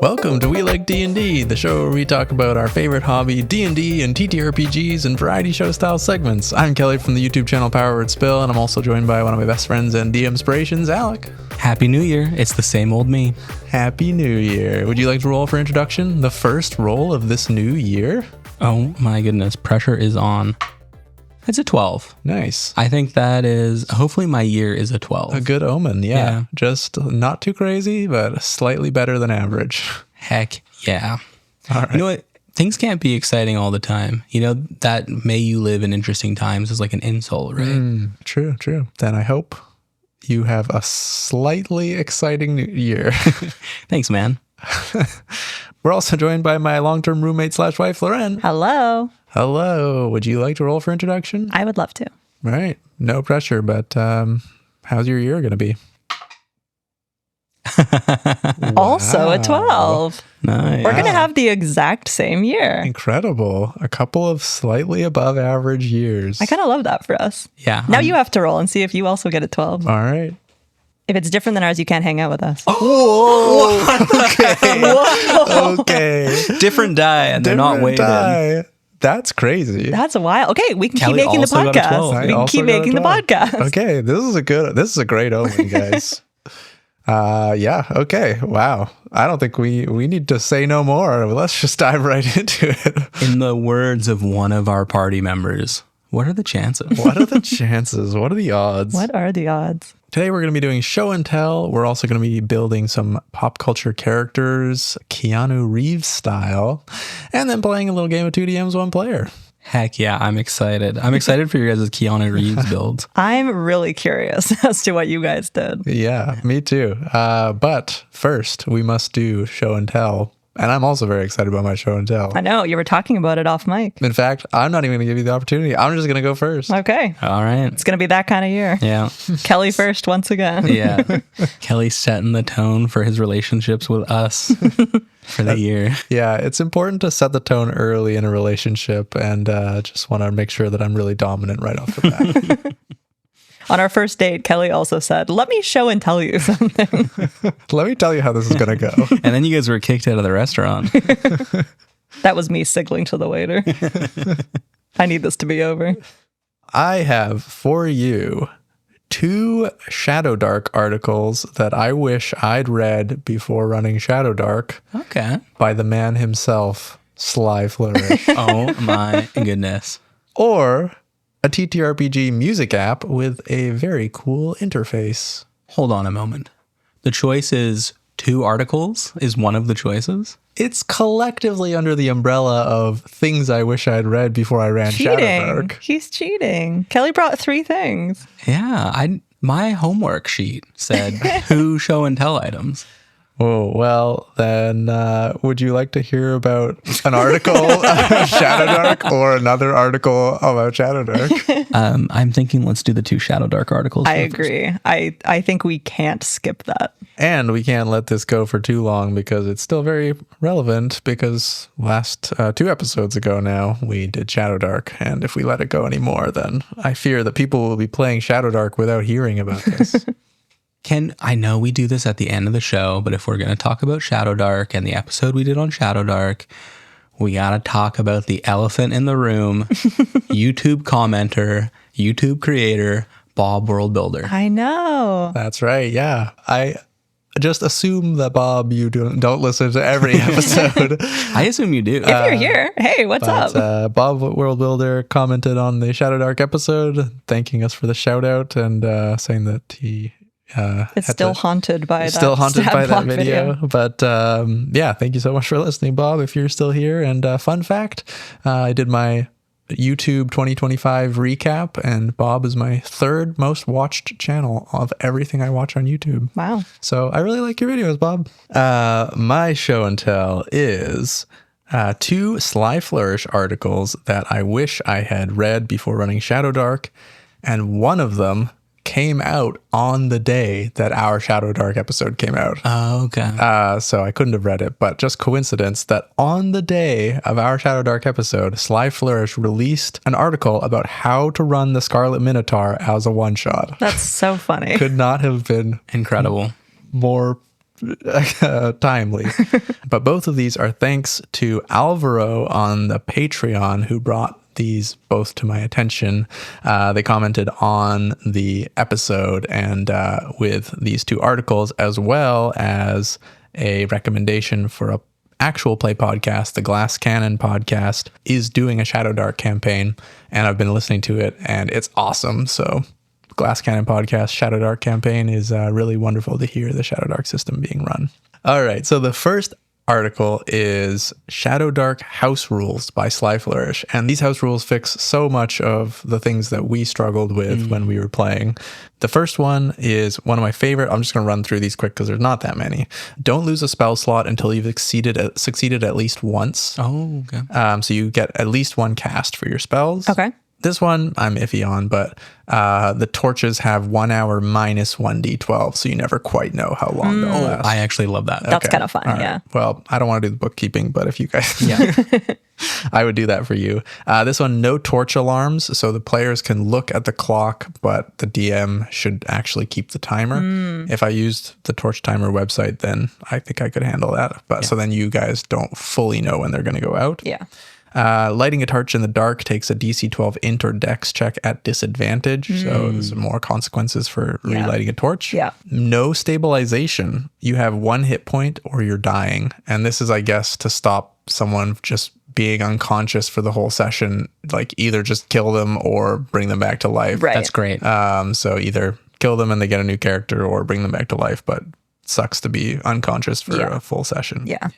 Welcome to We Like D&D, the show where we talk about our favorite hobby, D&D and TTRPGs and variety show style segments. I'm Kelly from the YouTube channel Power Word Spill, and I'm also joined by one of my best friends and D-Inspirations, Alec. Happy New Year. It's the same old me. Happy New Year. Would you like to roll for introduction? The first roll of this new year? Oh my goodness. Pressure is on. It's a 12. Nice. I think that is, hopefully my year is a 12. A good omen, yeah. Just not too crazy, but slightly better than average. Heck yeah. All right. You know what? Things can't be exciting all the time. You know, that may you live in interesting times is like an insult, right? True. Then I hope you have a slightly exciting new year. Thanks, man. We're also joined by my long-term roommate / wife, Lauren. Hello. Hello. Would you like to roll for introduction? I would love to. Right. No pressure, but how's your year going to be? Also a 12. Nice. We're going to have the exact same year. Incredible. A couple of slightly above average years. I kind of love that for us. Yeah. Now you have to roll and see if you also get a 12. All right. If it's different than ours, you can't hang out with us. Whoa. Okay. Different die, and they're not weighted. Die. That's crazy. That's wild. Okay, we can Kelly keep making the also got a 12. podcast. We can also keep got a making the 12. podcast. Okay, this is a great omen, guys. Yeah, okay. Wow. I don't think we need to say no more. Let's just dive right into it. In the words of one of our party members, what are the chances? What are the chances? What are the odds? What are the odds? Today we're going to be doing show and tell. We're also going to be building some pop culture characters, Keanu Reeves style, and then playing a little game of 2DMs one player. Heck yeah, I'm excited. I'm excited for your guys' Keanu Reeves build. I'm really curious as to what you guys did. Yeah, me too. But first, we must do show and tell. And I'm also very excited about my show and tell. I know, you were talking about it off mic. In fact, I'm not even going to give you the opportunity. I'm just going to go first. Okay. All right. It's going to be that kind of year. Yeah. Kelly first once again. Yeah. Kelly's setting the tone for his relationships with us for the year. Yeah, it's important to set the tone early in a relationship, and just want to make sure that I'm really dominant right off the bat. On our first date, Kelly also said, let me show and tell you something. Let me tell you how this is going to go. And then you guys were kicked out of the restaurant. That was me signaling to the waiter. I need this to be over. I have for you 2 Shadow Dark articles that I wish I'd read before running Shadow Dark Okay. by the man himself, Sly Flourish. Oh my goodness. Or a TTRPG music app with a very cool interface. Hold on a moment. The choice is 2 articles is one of the choices? It's collectively under the umbrella of things I wish I'd read before I ran Shadow Dark. He's cheating. Kelly brought 3 things. Yeah. My homework sheet said 2 show and tell items. Oh, well, then would you like to hear about an article about Shadow Dark or another article about Shadow Dark? I'm thinking let's do the 2 Shadow Dark articles. I agree. I think we can't skip that. And we can't let this go for too long because it's still very relevant, because last 2 episodes ago now, we did Shadow Dark. And if we let it go anymore, then I fear that people will be playing Shadow Dark without hearing about this. I know we do this at the end of the show, but if we're going to talk about Shadow Dark and the episode we did on Shadow Dark, we got to talk about the elephant in the room, YouTube commenter, YouTube creator, Bob World Builder. I know. That's right. Yeah. I just assume that, Bob, you don't listen to every episode. I assume you do. If you're here, hey, what's up? Bob World Builder commented on the Shadow Dark episode, thanking us for the shout out and saying that he... it's still haunted by that. Still haunted by that block video. But yeah, thank you so much for listening, Bob, if you're still here. And fun fact, I did my YouTube 2025 recap, and Bob is my 3rd most watched channel of everything I watch on YouTube. Wow. So I really like your videos, Bob. My show and tell is 2 Sly Flourish articles that I wish I had read before running Shadow Dark, and one of them came out on the day that our Shadow Dark episode came out. Oh, okay. So I couldn't have read it, but just coincidence that on the day of our Shadow Dark episode, Sly Flourish released an article about how to run the Scarlet Minotaur as a one-shot. That's so funny. Could not have been Incredible. more timely. But both of these are thanks to Alvaro on the Patreon, who brought these both to my attention. They commented on the episode and with these two articles, as well as a recommendation for a actual play podcast. The Glass Cannon podcast is doing a Shadow Dark campaign, and I've been listening to it, and it's awesome. So Glass Cannon podcast Shadow Dark campaign is really wonderful to hear the Shadow Dark system being run. All right, so the first article is Shadow Dark House Rules by Sly Flourish, and these house rules fix so much of the things that we struggled with when we were playing. The first one is one of my favorite. I'm just going to run through these quick because there's not that many. Don't lose a spell slot until you've succeeded at least once. Oh, okay. So you get at least one cast for your spells. Okay. This one I'm iffy on, but the torches have 1 hour minus 1d12, so you never quite know how long they'll last. I actually love that. That's kind of fun, All right. yeah. Well, I don't want to do the bookkeeping, but if you guys... Yeah. I would do that for you. This one, no torch alarms, so the players can look at the clock, but the DM should actually keep the timer. If I used the torch timer website, then I think I could handle that. But so then you guys don't fully know when they're going to go out. Yeah. Lighting a torch in the dark takes a DC 12 int or dex check at disadvantage. So there's more consequences for relighting a torch. Yeah. No stabilization. You have 1 hit point or you're dying. And this is, I guess, to stop someone just being unconscious for the whole session. Like either just kill them or bring them back to life. Right. That's great. So either kill them and they get a new character or bring them back to life. But it sucks to be unconscious for a full session. Yeah.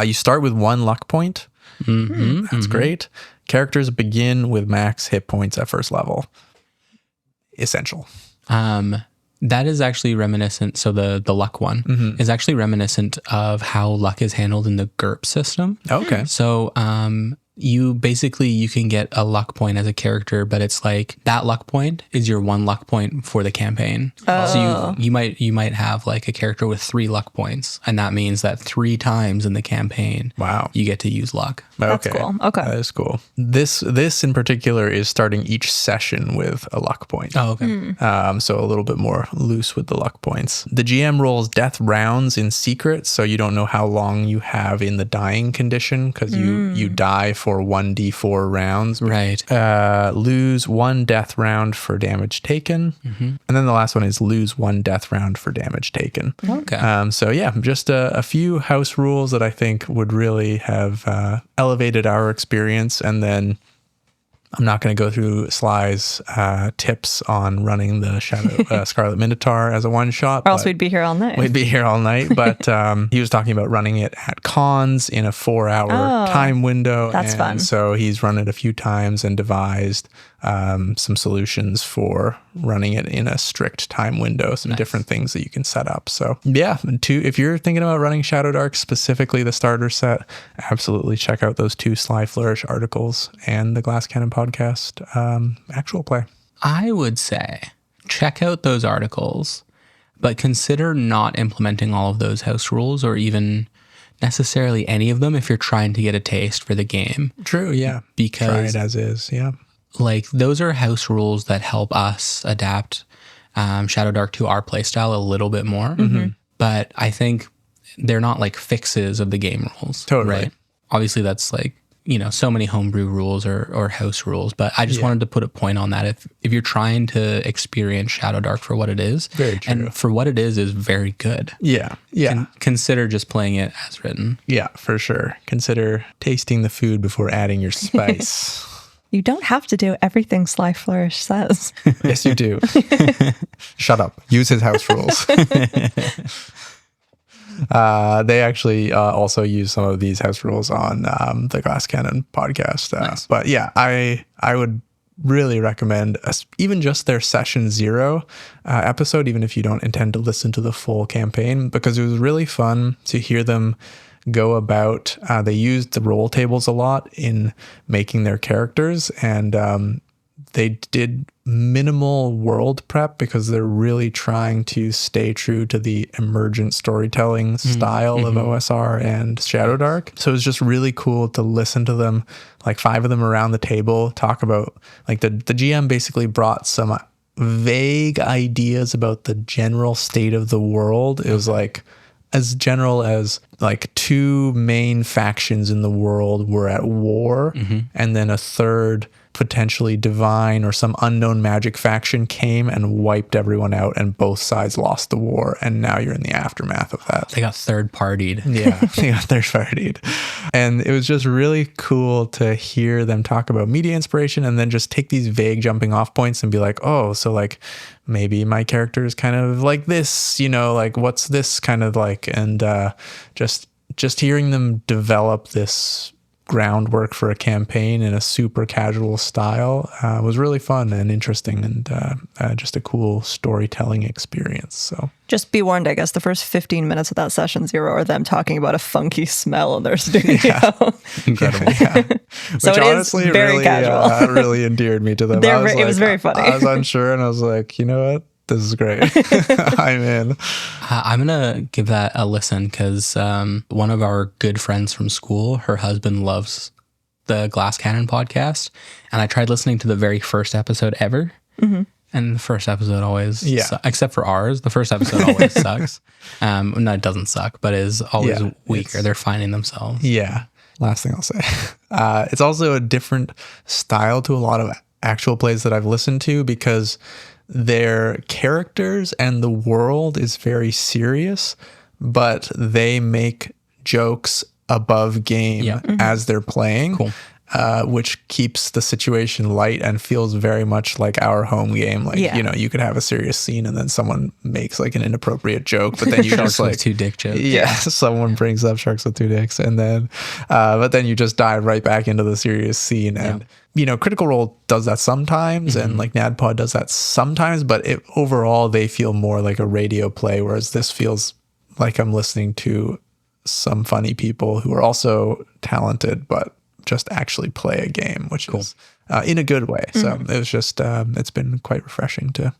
You start with 1 luck point. That's great. Characters begin with max hit points at first level. Essential. That is actually reminiscent. So the luck one is actually reminiscent of how luck is handled in the GURP system. Okay. So you can get a luck point as a character, but it's like that luck point is your 1 luck point for the campaign. So you might have like a character with 3 luck points, and that means that 3 times in the campaign, you get to use luck. That's cool. Okay. That is cool. This in particular is starting each session with a luck point. Oh, okay. So a little bit more loose with the luck points. The GM rolls death rounds in secret, so you don't know how long you have in the dying condition because you die for 1d4 rounds. Right. Lose 1 death round for damage taken. And then the last one is lose 1 death round for damage taken. Okay. So yeah, just a few house rules that I think would really have elevated our experience. And then I'm not going to go through Sly's tips on running the Scarlet Minotaur as a one shot. Or else we'd be here all night. We'd be here all night. But he was talking about running it at cons in a 4-hour time window. That's fun. So he's run it a few times and devised some solutions for running it in a strict time window, some different things that you can set up. So yeah, if you're thinking about running Shadow Dark, specifically the starter set, absolutely check out those 2 Sly Flourish articles and the Glass Cannon podcast actual play. I would say check out those articles, but consider not implementing all of those house rules or even necessarily any of them if you're trying to get a taste for the game. True, yeah. Because try it as is, yeah. Like those are house rules that help us adapt Shadow Dark to our playstyle a little bit more. But I think they're not like fixes of the game rules. Totally. Right? Obviously that's like, so many homebrew rules or house rules, but I just wanted to put a point on that. If you're trying to experience Shadow Dark for what it is, very true. And for what it is very good. Yeah. Yeah. Consider just playing it as written. Yeah, for sure. Consider tasting the food before adding your spice. You don't have to do everything Sly Flourish says. Yes, you do. Shut up. Use his house rules. They actually also use some of these house rules on the Glass Cannon podcast. Nice. But yeah, I would really recommend even just their session 0 episode, even if you don't intend to listen to the full campaign, because it was really fun to hear them go about. They used the roll tables a lot in making their characters, and they did minimal world prep because they're really trying to stay true to the emergent storytelling style of OSR and Shadow Dark. So it was just really cool to listen to them, like 5 of them around the table, talk about, like the GM basically brought some vague ideas about the general state of the world. It was like as general as like two main factions in the world were at war, and then a third potentially divine or some unknown magic faction came and wiped everyone out, and both sides lost the war, and now you're in the aftermath of that. They got third partied. Yeah, they got third partied. And it was just really cool to hear them talk about media inspiration and then just take these vague jumping off points and be like, oh, so like maybe my character is kind of like this, you know, like what's this kind of like? And just hearing them develop this groundwork for a campaign in a super casual style was really fun and interesting, and just a cool storytelling experience. So Just be warned, I guess the first 15 minutes of that session 0 are them talking about a funky smell in their studio. Incredible. yeah. So Which it is honestly very really, casual. really endeared me to them. It was very funny. I was unsure, and I was like, you know what? This is great. I'm in. I'm going to give that a listen because one of our good friends from school, her husband loves the Glass Cannon podcast. And I tried listening to the very first episode ever. And the first episode always, except for ours, the first episode always sucks. No, it doesn't suck, but is always weaker. They're finding themselves. Yeah. Last thing I'll say. It's also a different style to a lot of actual plays that I've listened to, because their characters and the world is very serious, but they make jokes above game as they're playing. Cool. Which keeps the situation light and feels very much like our home game. Like, you know, you could have a serious scene and then someone makes like an inappropriate joke, but then you just like two dick jokes. Yeah, someone brings up sharks with two dicks, and then, but then you just dive right back into the serious scene. And you know, Critical Role does that sometimes, and like NADPOD does that sometimes, but overall they feel more like a radio play, whereas this feels like I'm listening to some funny people who are also talented, but just actually play a game, which is in a good way. So it was just, it's been quite refreshing to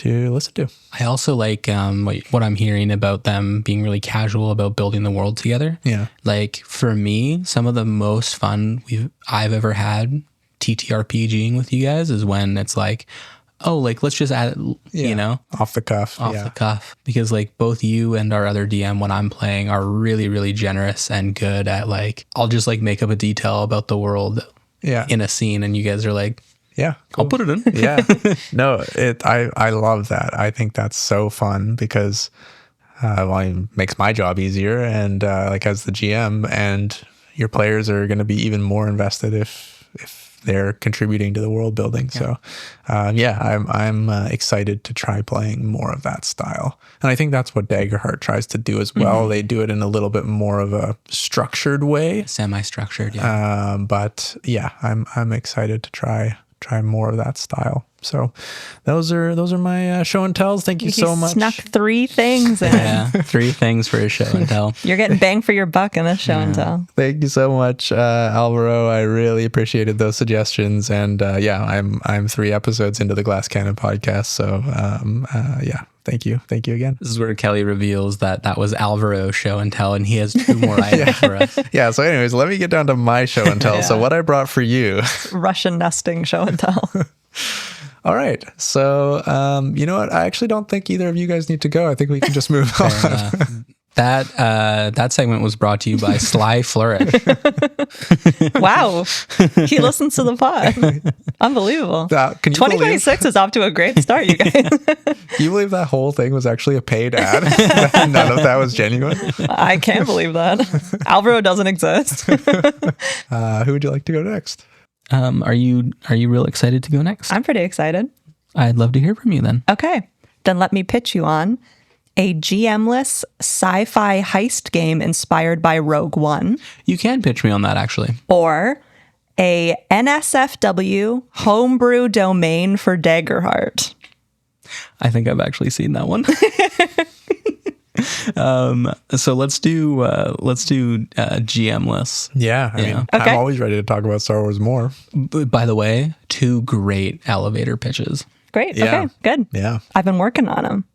listen to. I also like what I'm hearing about them being really casual about building the world together. Yeah. Like for me, some of the most fun I've ever had TTRPGing with you guys is when it's like, oh, like let's just add, you know, off the cuff, the cuff, because like both you and our other DM when I'm playing are really, really generous and good at like, I'll just like make up a detail about the world in a scene, and you guys are like, yeah, cool. I'll put it in. Yeah, no, I love that. I think that's so fun because it makes my job easier, and like as the GM, and your players are going to be even more invested if they're contributing to the world building. So I'm excited to try playing more of that style. And I think that's what Daggerheart tries to do as well. They do it in a little bit more of a structured way. Semi-structured, but yeah, I'm excited to try more of that style. So those are my show and tells. Thank you so much. Snuck 3 things in. Yeah, 3 things for a show and tell. You're getting bang for your buck in a show and tell. Thank you so much, Alvaro. I really appreciated those suggestions. And I'm 3 episodes into the Glass Cannon podcast. So thank you again. This is where Kelly reveals that was Alvaro's show and tell, and he has 2 more items for us. Yeah. So anyways, let me get down to my show and tell. So what I brought for you, Russian nesting show and tell. All right. So, you know what? I actually don't think either of you guys need to go. I think we can just move on. That segment was brought to you by Sly Flourish. Wow. He listens to the pod. Unbelievable. Can you 2026 is off to a great start, you guys. Can you believe that whole thing was actually a paid ad? None of that was genuine. I can't believe that. Alvaro doesn't exist. Who would you like to go next? Are you real excited to go next? I'm pretty excited. I'd love to hear from you then. Okay. Then let me pitch you on a GM-less sci-fi heist game inspired by Rogue One. You can pitch me on that, actually. Or a NSFW homebrew domain for Daggerheart. I think I've actually seen that one. So let's do GM-less. Yeah, I mean, Okay. I'm always ready to talk about Star Wars more. By the way, 2 great elevator pitches. Great. Yeah. Okay, good. Yeah. I've been working on them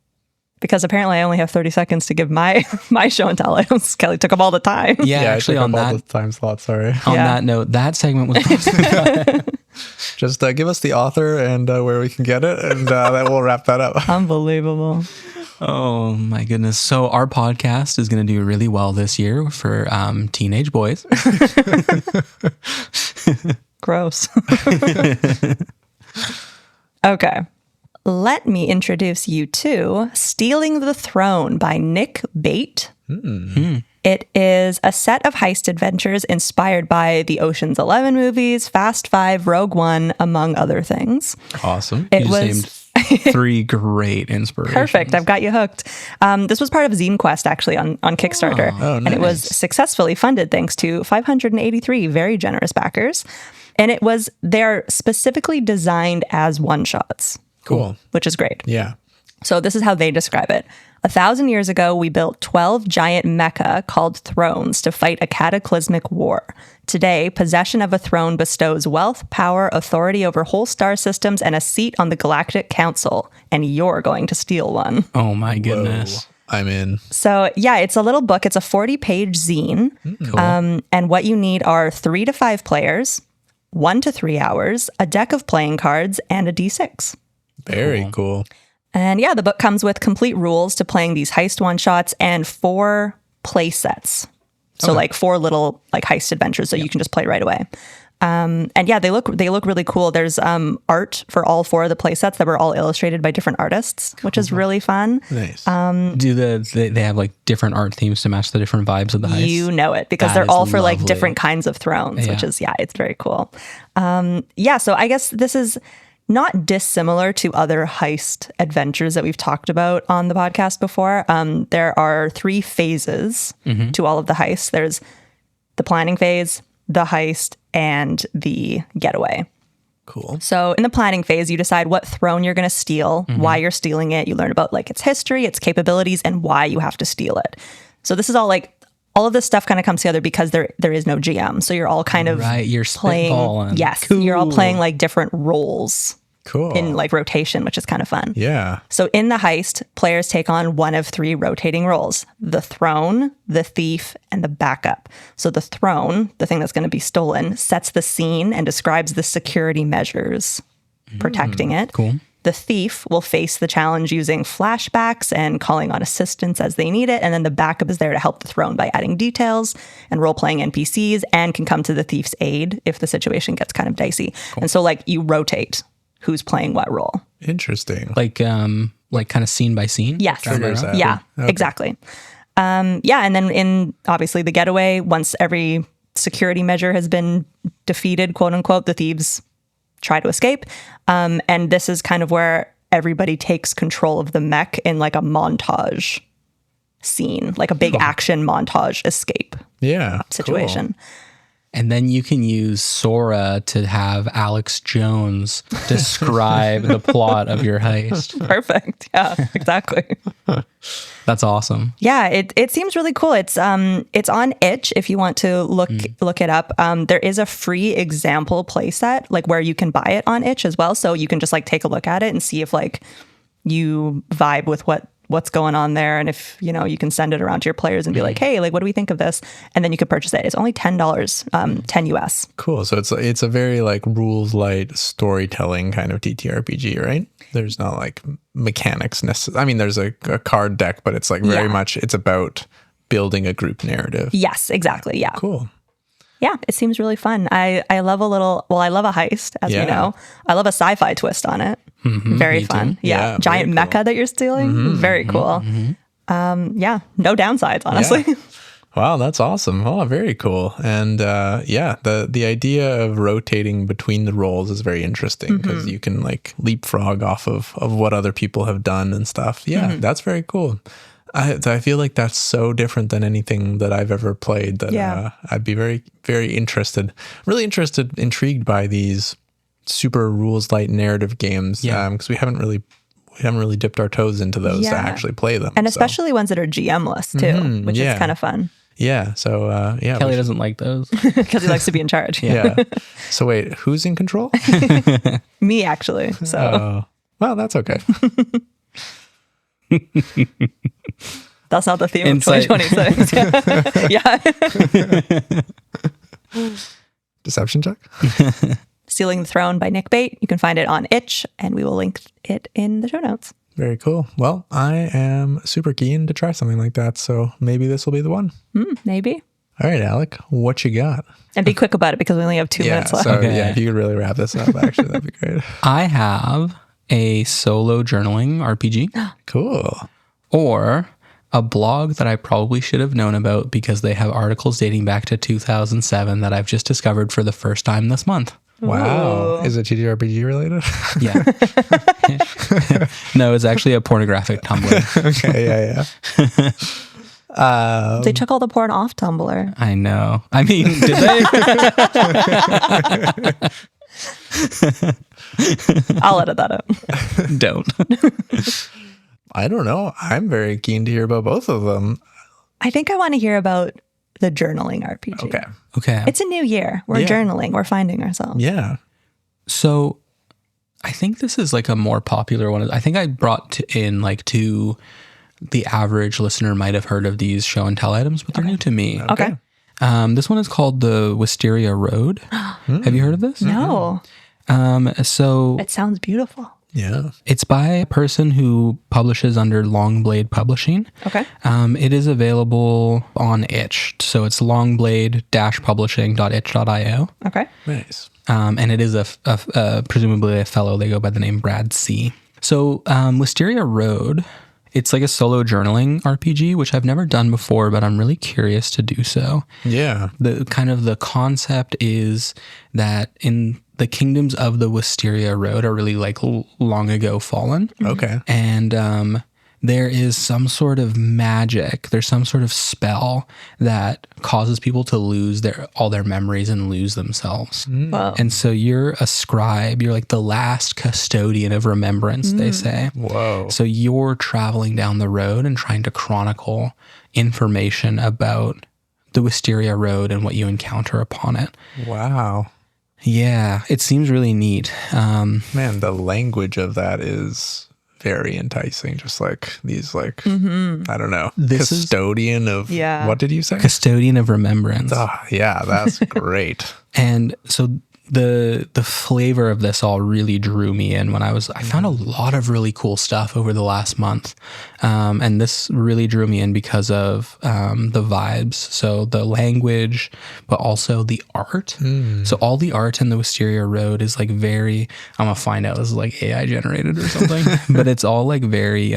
because apparently I only have 30 seconds to give my show and tell items. Kelly took up all the time. Yeah, actually, I took on up all that the time slot. Sorry. on that note, that segment was Just give us the author and where we can get it, and then we'll wrap that up. Unbelievable. Oh my goodness. So our podcast is going to do really well this year for teenage boys. Gross. Okay. Let me introduce you to Stealing the Throne by Nick Bate. It is a set of heist adventures inspired by the Ocean's 11 movies, Fast Five, Rogue One, among other things. Awesome. It You just named 3 great inspirations. Perfect. I've got you hooked. This was part of Zine Quest, actually, on Kickstarter. Oh, And it was nice. successfully funded thanks to 583 very generous backers. And they're specifically designed as one-shots. Cool. Which is great. Yeah. So this is how they describe it. 1,000 years ago, we built 12 giant mecha called thrones to fight a cataclysmic war. Today, possession of a throne bestows wealth, power, authority over whole star systems, and a seat on the Galactic Council. And you're going to steal one. Oh my goodness. I'm in. So yeah, it's a little book. It's a 40-page zine. Cool. And what you need are 3 to 5 players, 1 to 3 hours, a deck of playing cards, and a D6. Very cool. And yeah, the book comes with complete rules to playing these heist one-shots and 4 play sets. So like 4 little like heist adventures that you can just play right away. And yeah, they look really cool. There's art for all 4 of the play sets that were all illustrated by different artists, which is really fun. Nice. Do they have like different art themes to match the different vibes of the heist? You know it because That they're is all for like lovely. different kinds of thrones, which Yeah. is, it's very cool. Yeah, so I guess this is not dissimilar to other heist adventures that we've talked about on the podcast before. There are 3 phases to all of the heists. There's the planning phase, the heist, and the getaway. Cool. So in the planning phase, you decide what throne you're going to steal, why you're stealing it. You learn about like its history, its capabilities, and why you have to steal it. So this is all like, all of this stuff kind of comes together because there is no GM. So you're all kind of Right, you're playing. spitballing. Yes, Cool. you're all playing like different roles Cool. in like rotation, which is kind of fun. Yeah. So in the heist, players take on one of 3 rotating roles: the throne, the thief, and the backup. So the throne, the thing that's going to be stolen, sets the scene and describes the security measures protecting it. Cool. The thief will face the challenge using flashbacks and calling on assistance as they need it. And then the backup is there to help the throne by adding details and role-playing NPCs, and can come to the thief's aid if the situation gets kind of dicey. And so like you rotate who's playing what role. Interesting. Like kind of scene by scene? Yes. Triggers happen. Yeah, Okay. exactly. Yeah, and then in obviously the getaway, once every security measure has been defeated, quote unquote, the thieves try to escape. And this is kind of where everybody takes control of the mech in like a montage scene, like a big action montage escape Yeah. situation. And then you can use Sora to have Alex Jones describe the plot of your heist. Perfect. Yeah, exactly. That's awesome. Yeah, it seems really cool. It's on itch if you want to look it up. There is a free example playset like where you can buy it on itch as well, so you can just like take a look at it and see if like you vibe with what's going on there, and if you can send it around to your players and be like, hey, like what do we think of this, and then you could purchase it. It's only $10, 10 US. Cool. So it's a very like rules light storytelling kind of TTRPG, right? There's not like mechanics necessarily. I mean, there's a card deck, but it's like very much it's about building a group narrative. Yes, exactly. Yeah. Cool. Yeah, it seems really fun. I love I love a heist, as we Yeah. know. I love a sci-fi twist on it. Very me fun. too. Yeah. Yeah, Giant very cool. mecha that you're stealing. Very cool. Yeah, no downsides, honestly. Yeah. Wow, that's awesome. Oh, very cool. And the idea of rotating between the roles is very interesting because you can like leapfrog off of what other people have done and stuff. Yeah, that's very cool. I feel like that's so different than anything that I've ever played that I'd be very, very really intrigued by these super rules light narrative games because we haven't really dipped our toes into those to Yeah. actually play them. And so. especially ones that are GM-less too, which is kind of fun Yeah. So Kelly doesn't like those. because he likes to be in charge. yeah. So wait, who's in control? Me, actually. So Oh, well, that's okay. that's not the theme Insight. of 2026. Yeah. Deception check. Stealing the Throne by Nick Bate. You can find it on itch, and we will link it in the show notes. Very cool. Well, I am super keen to try something like that, so maybe this will be the one. Maybe. All right, Alec, what you got? And be quick about it because we only have 2 minutes left. So Okay. yeah, if you could really wrap this up, actually, that'd be great. I have a solo journaling RPG Cool. or a blog that I probably should have known about because they have articles dating back to 2007 that I've just discovered for the first time this month. Wow. Is it TTRPG related? Yeah. No, it's actually a pornographic Tumblr. Okay, yeah. They took all the porn off Tumblr. I know. I mean, did they? I'll edit that out. Don't. I don't know. I'm very keen to hear about both of them. I think I want to hear about the journaling RPG. Okay. Okay. It's a new year. We're journaling. We're finding ourselves. Yeah. So I think this is like a more popular one. I think I brought in like two, the average listener might have heard of these show and tell items, but they're new to me. Okay. This one is called the Wisteria Road. Have you heard of this? No. So It sounds beautiful. Yeah. it's by a person who publishes under Longblade Publishing. Okay. It is available on itch. So it's longblade-publishing.itch.io. Okay. Nice. And it is presumably a fellow. They go by the name Brad C. So Wisteria Road, it's like a solo journaling RPG, which I've never done before, but I'm really curious to do so. Yeah. The concept is that in the kingdoms of the Wisteria Road are really like long ago fallen. Okay. And there is some sort of magic. There's some sort of spell that causes people to lose all their memories and lose themselves. Wow. And so you're a scribe. You're like the last custodian of remembrance, they say. Whoa. So you're traveling down the road and trying to chronicle information about the Wisteria Road and what you encounter upon it. Wow. Yeah, it seems really neat. Man, the language of that is very enticing. Just like these, like, I don't know, This is- custodian of, Yeah. what did you say? Custodian of remembrance. Oh, yeah, that's great. And so the flavor of this all really drew me in when I found a lot of really cool stuff over the last month. And this really drew me in because of the vibes. So the language, but also the art. So all the art in the Wisteria Road is like very, I'm going to find out this is like AI generated or something, but it's all like very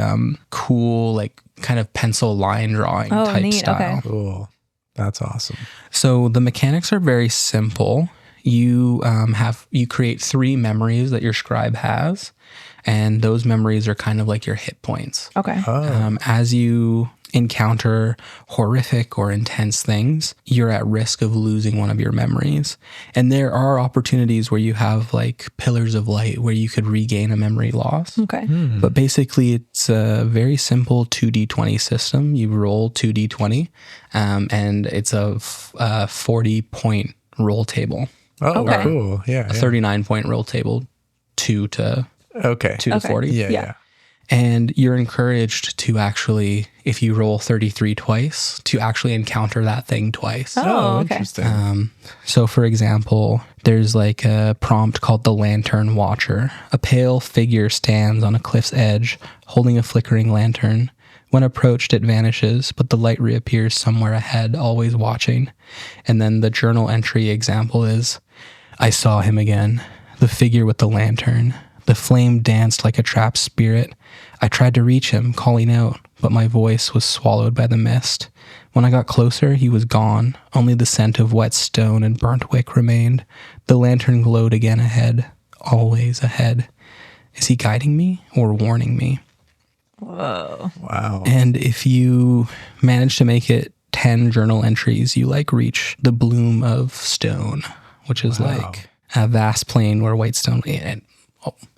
cool, like kind of pencil line drawing type neat. style. Okay. Cool. That's awesome. So the mechanics are very simple. You create 3 memories that your scribe has, and those memories are kind of like your hit points. Okay. As you encounter horrific or intense things, you're at risk of losing one of your memories. And there are opportunities where you have like pillars of light where you could regain a memory loss. Okay. But basically, it's a very simple 2d20 system. You roll 2d20, and it's a 40-point roll table. Oh, Okay. cool. Yeah. A 39-point roll table, 2 to Okay. 2 to Okay. 40. Yeah. And you're encouraged to actually, if you roll 33 twice, to actually encounter that thing twice. Oh, okay. Interesting. So, for example, there's like a prompt called the Lantern Watcher. A pale figure stands on a cliff's edge, holding a flickering lantern. When approached, it vanishes, but the light reappears somewhere ahead, always watching. And then the journal entry example is, I saw him again, the figure with the lantern. The flame danced like a trapped spirit. I tried to reach him, calling out, but my voice was swallowed by the mist. When I got closer, he was gone. Only the scent of wet stone and burnt wick remained. The lantern glowed again ahead, always ahead. Is he guiding me or warning me? Whoa. Wow. And if you manage to make it 10 journal entries, you like reach the bloom of stone, which is like a vast plain where white stone. And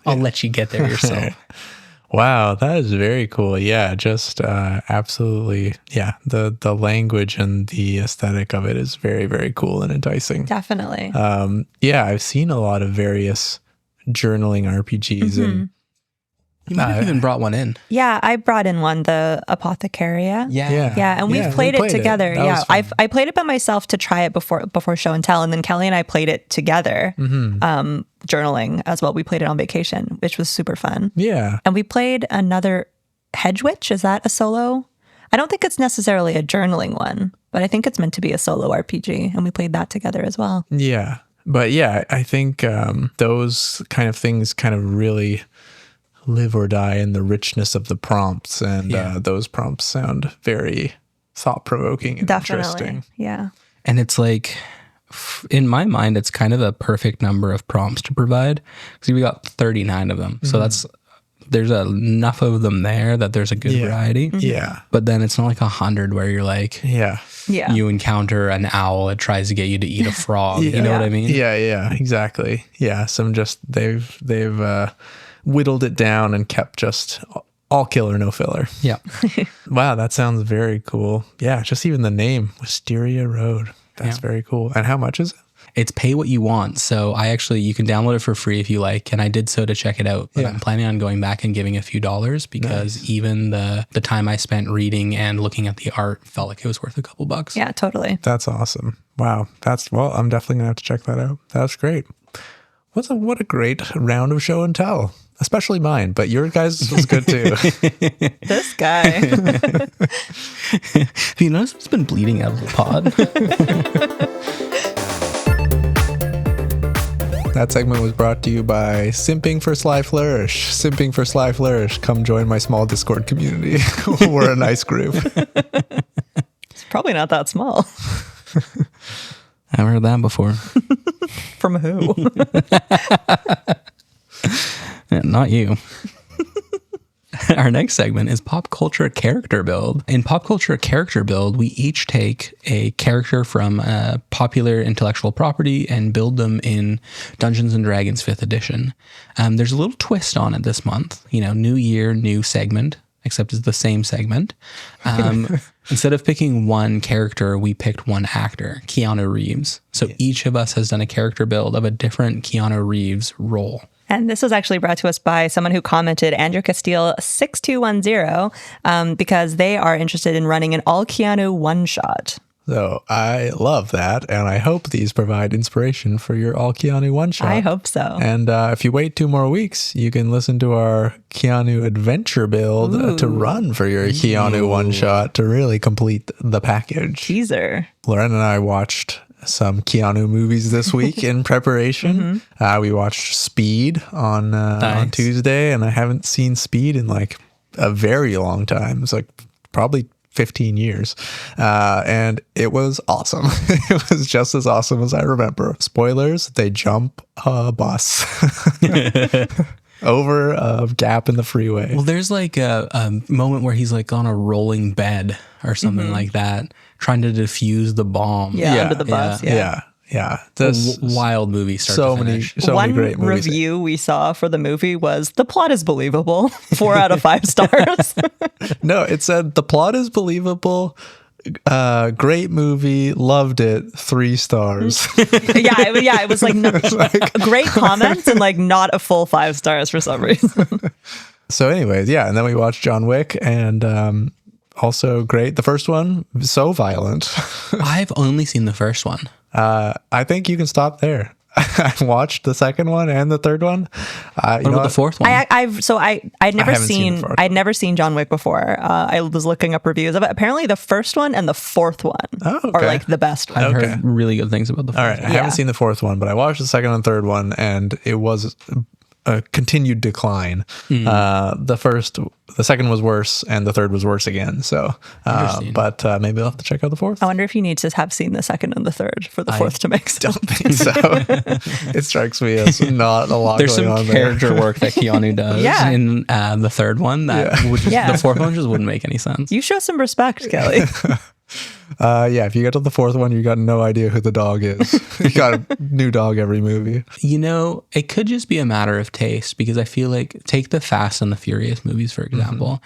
I'll let you get there yourself. Wow, that is very cool. Yeah, just absolutely. Yeah, the language and the aesthetic of it is very, very cool and enticing. Definitely. Yeah, I've seen a lot of various journaling RPGs, and You might have even brought one in. Yeah, I brought in one, the Apothecaria. Yeah. And we've Yeah, played we it played it. together. That was Yeah, fun. I played it by myself to try it before show and tell, and then Kelly and I played it together, journaling as well. We played it on vacation, which was super fun. Yeah. And we played another Hedge Witch. Is that a solo? I don't think it's necessarily a journaling one, but I think it's meant to be a solo RPG, and we played that together as well. Yeah. But yeah, I think those kind of things kind of really live or die in the richness of the prompts. And those prompts sound very thought-provoking and Definitely. interesting. Yeah. And it's like, in my mind, it's kind of a perfect number of prompts to provide because we got 39 of them. So there's enough of them there that there's a good variety. Yeah. But then it's not like 100 where you're like, Yeah. Yeah. you encounter an owl that tries to get you to eat a frog. You know what I mean? Yeah, exactly. Yeah, they've whittled it down and kept just all killer, no filler. Yeah. Wow, that sounds very cool. Yeah, just even the name, Wisteria Road. That's very cool. And how much is it? It's pay what you want. So you can download it for free if you like. And I did so to check it out. But I'm planning on going back and giving a few dollars because even the time I spent reading and looking at the art felt like it was worth a couple bucks. Yeah, totally. That's awesome. Wow. I'm definitely gonna have to check that out. That's great. What a great round of show and tell. Especially mine, but your guys was good too. This guy. Have you noticed what's been bleeding out of the pod? That segment was brought to you by Simping for Sly Flourish. Simping for Sly Flourish. Come join my small Discord community. We're a nice group. It's probably not that small. I've heard that before. From who? Not you. Our next segment is Pop Culture Character Build. In Pop Culture Character Build, we each take a character from a popular intellectual property and build them in Dungeons & Dragons 5th edition. There's a little twist on it this month. New year, new segment, except it's the same segment. Instead of picking one character, we picked one actor, Keanu Reeves. So each of us has done a character build of a different Keanu Reeves role. And this was actually brought to us by someone who commented, Andrew Castile 6210, because they are interested in running an all Keanu one-shot. So I love that, and I hope these provide inspiration for your all Keanu one-shot. I hope so. And if you wait 2 more weeks, you can listen to our Keanu adventure build to run for your Keanu one-shot to really complete the package. Teaser. Lauren and I watched some Keanu movies this week in preparation. We watched Speed on Tuesday, and I haven't seen Speed in like a very long time. It's like probably 15 years. And it was awesome. It was just as awesome as I remember. Spoilers, they jump a bus over a gap in the freeway. Well, there's like a moment where he's like on a rolling bed or something like that, trying to defuse the bomb. Yeah, under the bus. Yeah. This Wild movie start so to many, finish. so One many great movies. review we saw for the movie was, the plot is believable. 4 out of 5 stars. No, it said the plot is believable. Great movie, loved it, 3 stars. It was like, great comments and like not a full 5 stars for some reason. So anyways, and then we watched John Wick, and also great. The first one, so violent. I've only seen the first one. I think you can stop there. I watched the second one and the third one. What about the fourth one? I'd never haven't seen the fourth I'd never seen John Wick before. I was looking up reviews of it. Apparently the first one and the fourth one are like the best one. I've heard really good things about the fourth All right, one. I haven't seen the fourth one, but I watched the second and third one, and it was a continued decline. The second was worse, and the third was worse again. So, but maybe I'll have to check out the fourth. I wonder if you need to have seen the second and the third for the fourth to make sense. Don't think so. It strikes me as not a lot There's going some on character work that Keanu does in the third one that the fourth one just wouldn't make any sense. You show some respect, Kelly. If you get to the fourth one, you got no idea who the dog is. You got a new dog every movie. It could just be a matter of taste, because I feel like, take the Fast and the Furious movies, for example.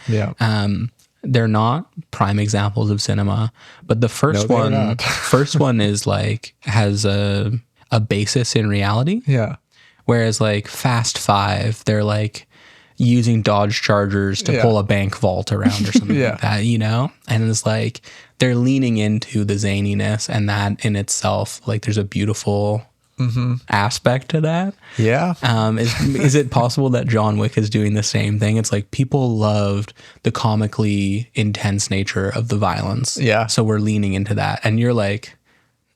They're not prime examples of cinema, but the first one is like, has a basis in reality. Yeah. Whereas like Fast 5, they're like, using Dodge Chargers to pull a bank vault around or something like that, you know? And it's like they're leaning into the zaniness, and that in itself, like there's a beautiful aspect to that. Yeah. Is it possible that John Wick is doing the same thing? It's like people loved the comically intense nature of the violence. Yeah. So we're leaning into that. And you're like,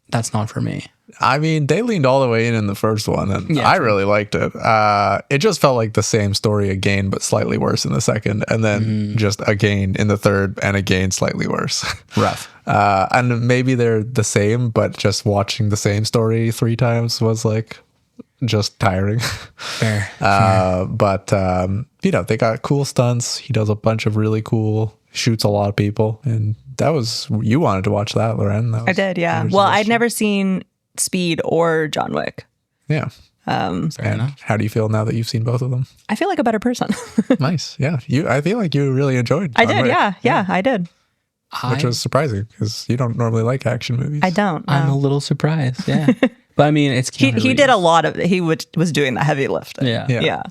that's not for me. I mean, they leaned all the way in the first one, and I really liked it. It just felt like the same story again, but slightly worse in the second, and then just again in the third, and again slightly worse. Rough. And maybe they're the same, but just watching the same story 3 times was like just tiring. Fair. But you know, they got cool stunts. He does a bunch of really cool, shoots a lot of people, and that was, you wanted to watch that, Loren. I did, yeah. Well, I'd never seen Speed or John Wick. Yeah. Fair enough. How do you feel now that you've seen both of them? I feel like a better person. Nice. Yeah. I feel like you really enjoyed I John did, Wick. yeah, I did. Which was surprising because you don't normally like action movies. I don't. I'm a little surprised, yeah. But I mean, it's he did a lot of, he was doing the heavy lifting. Yeah.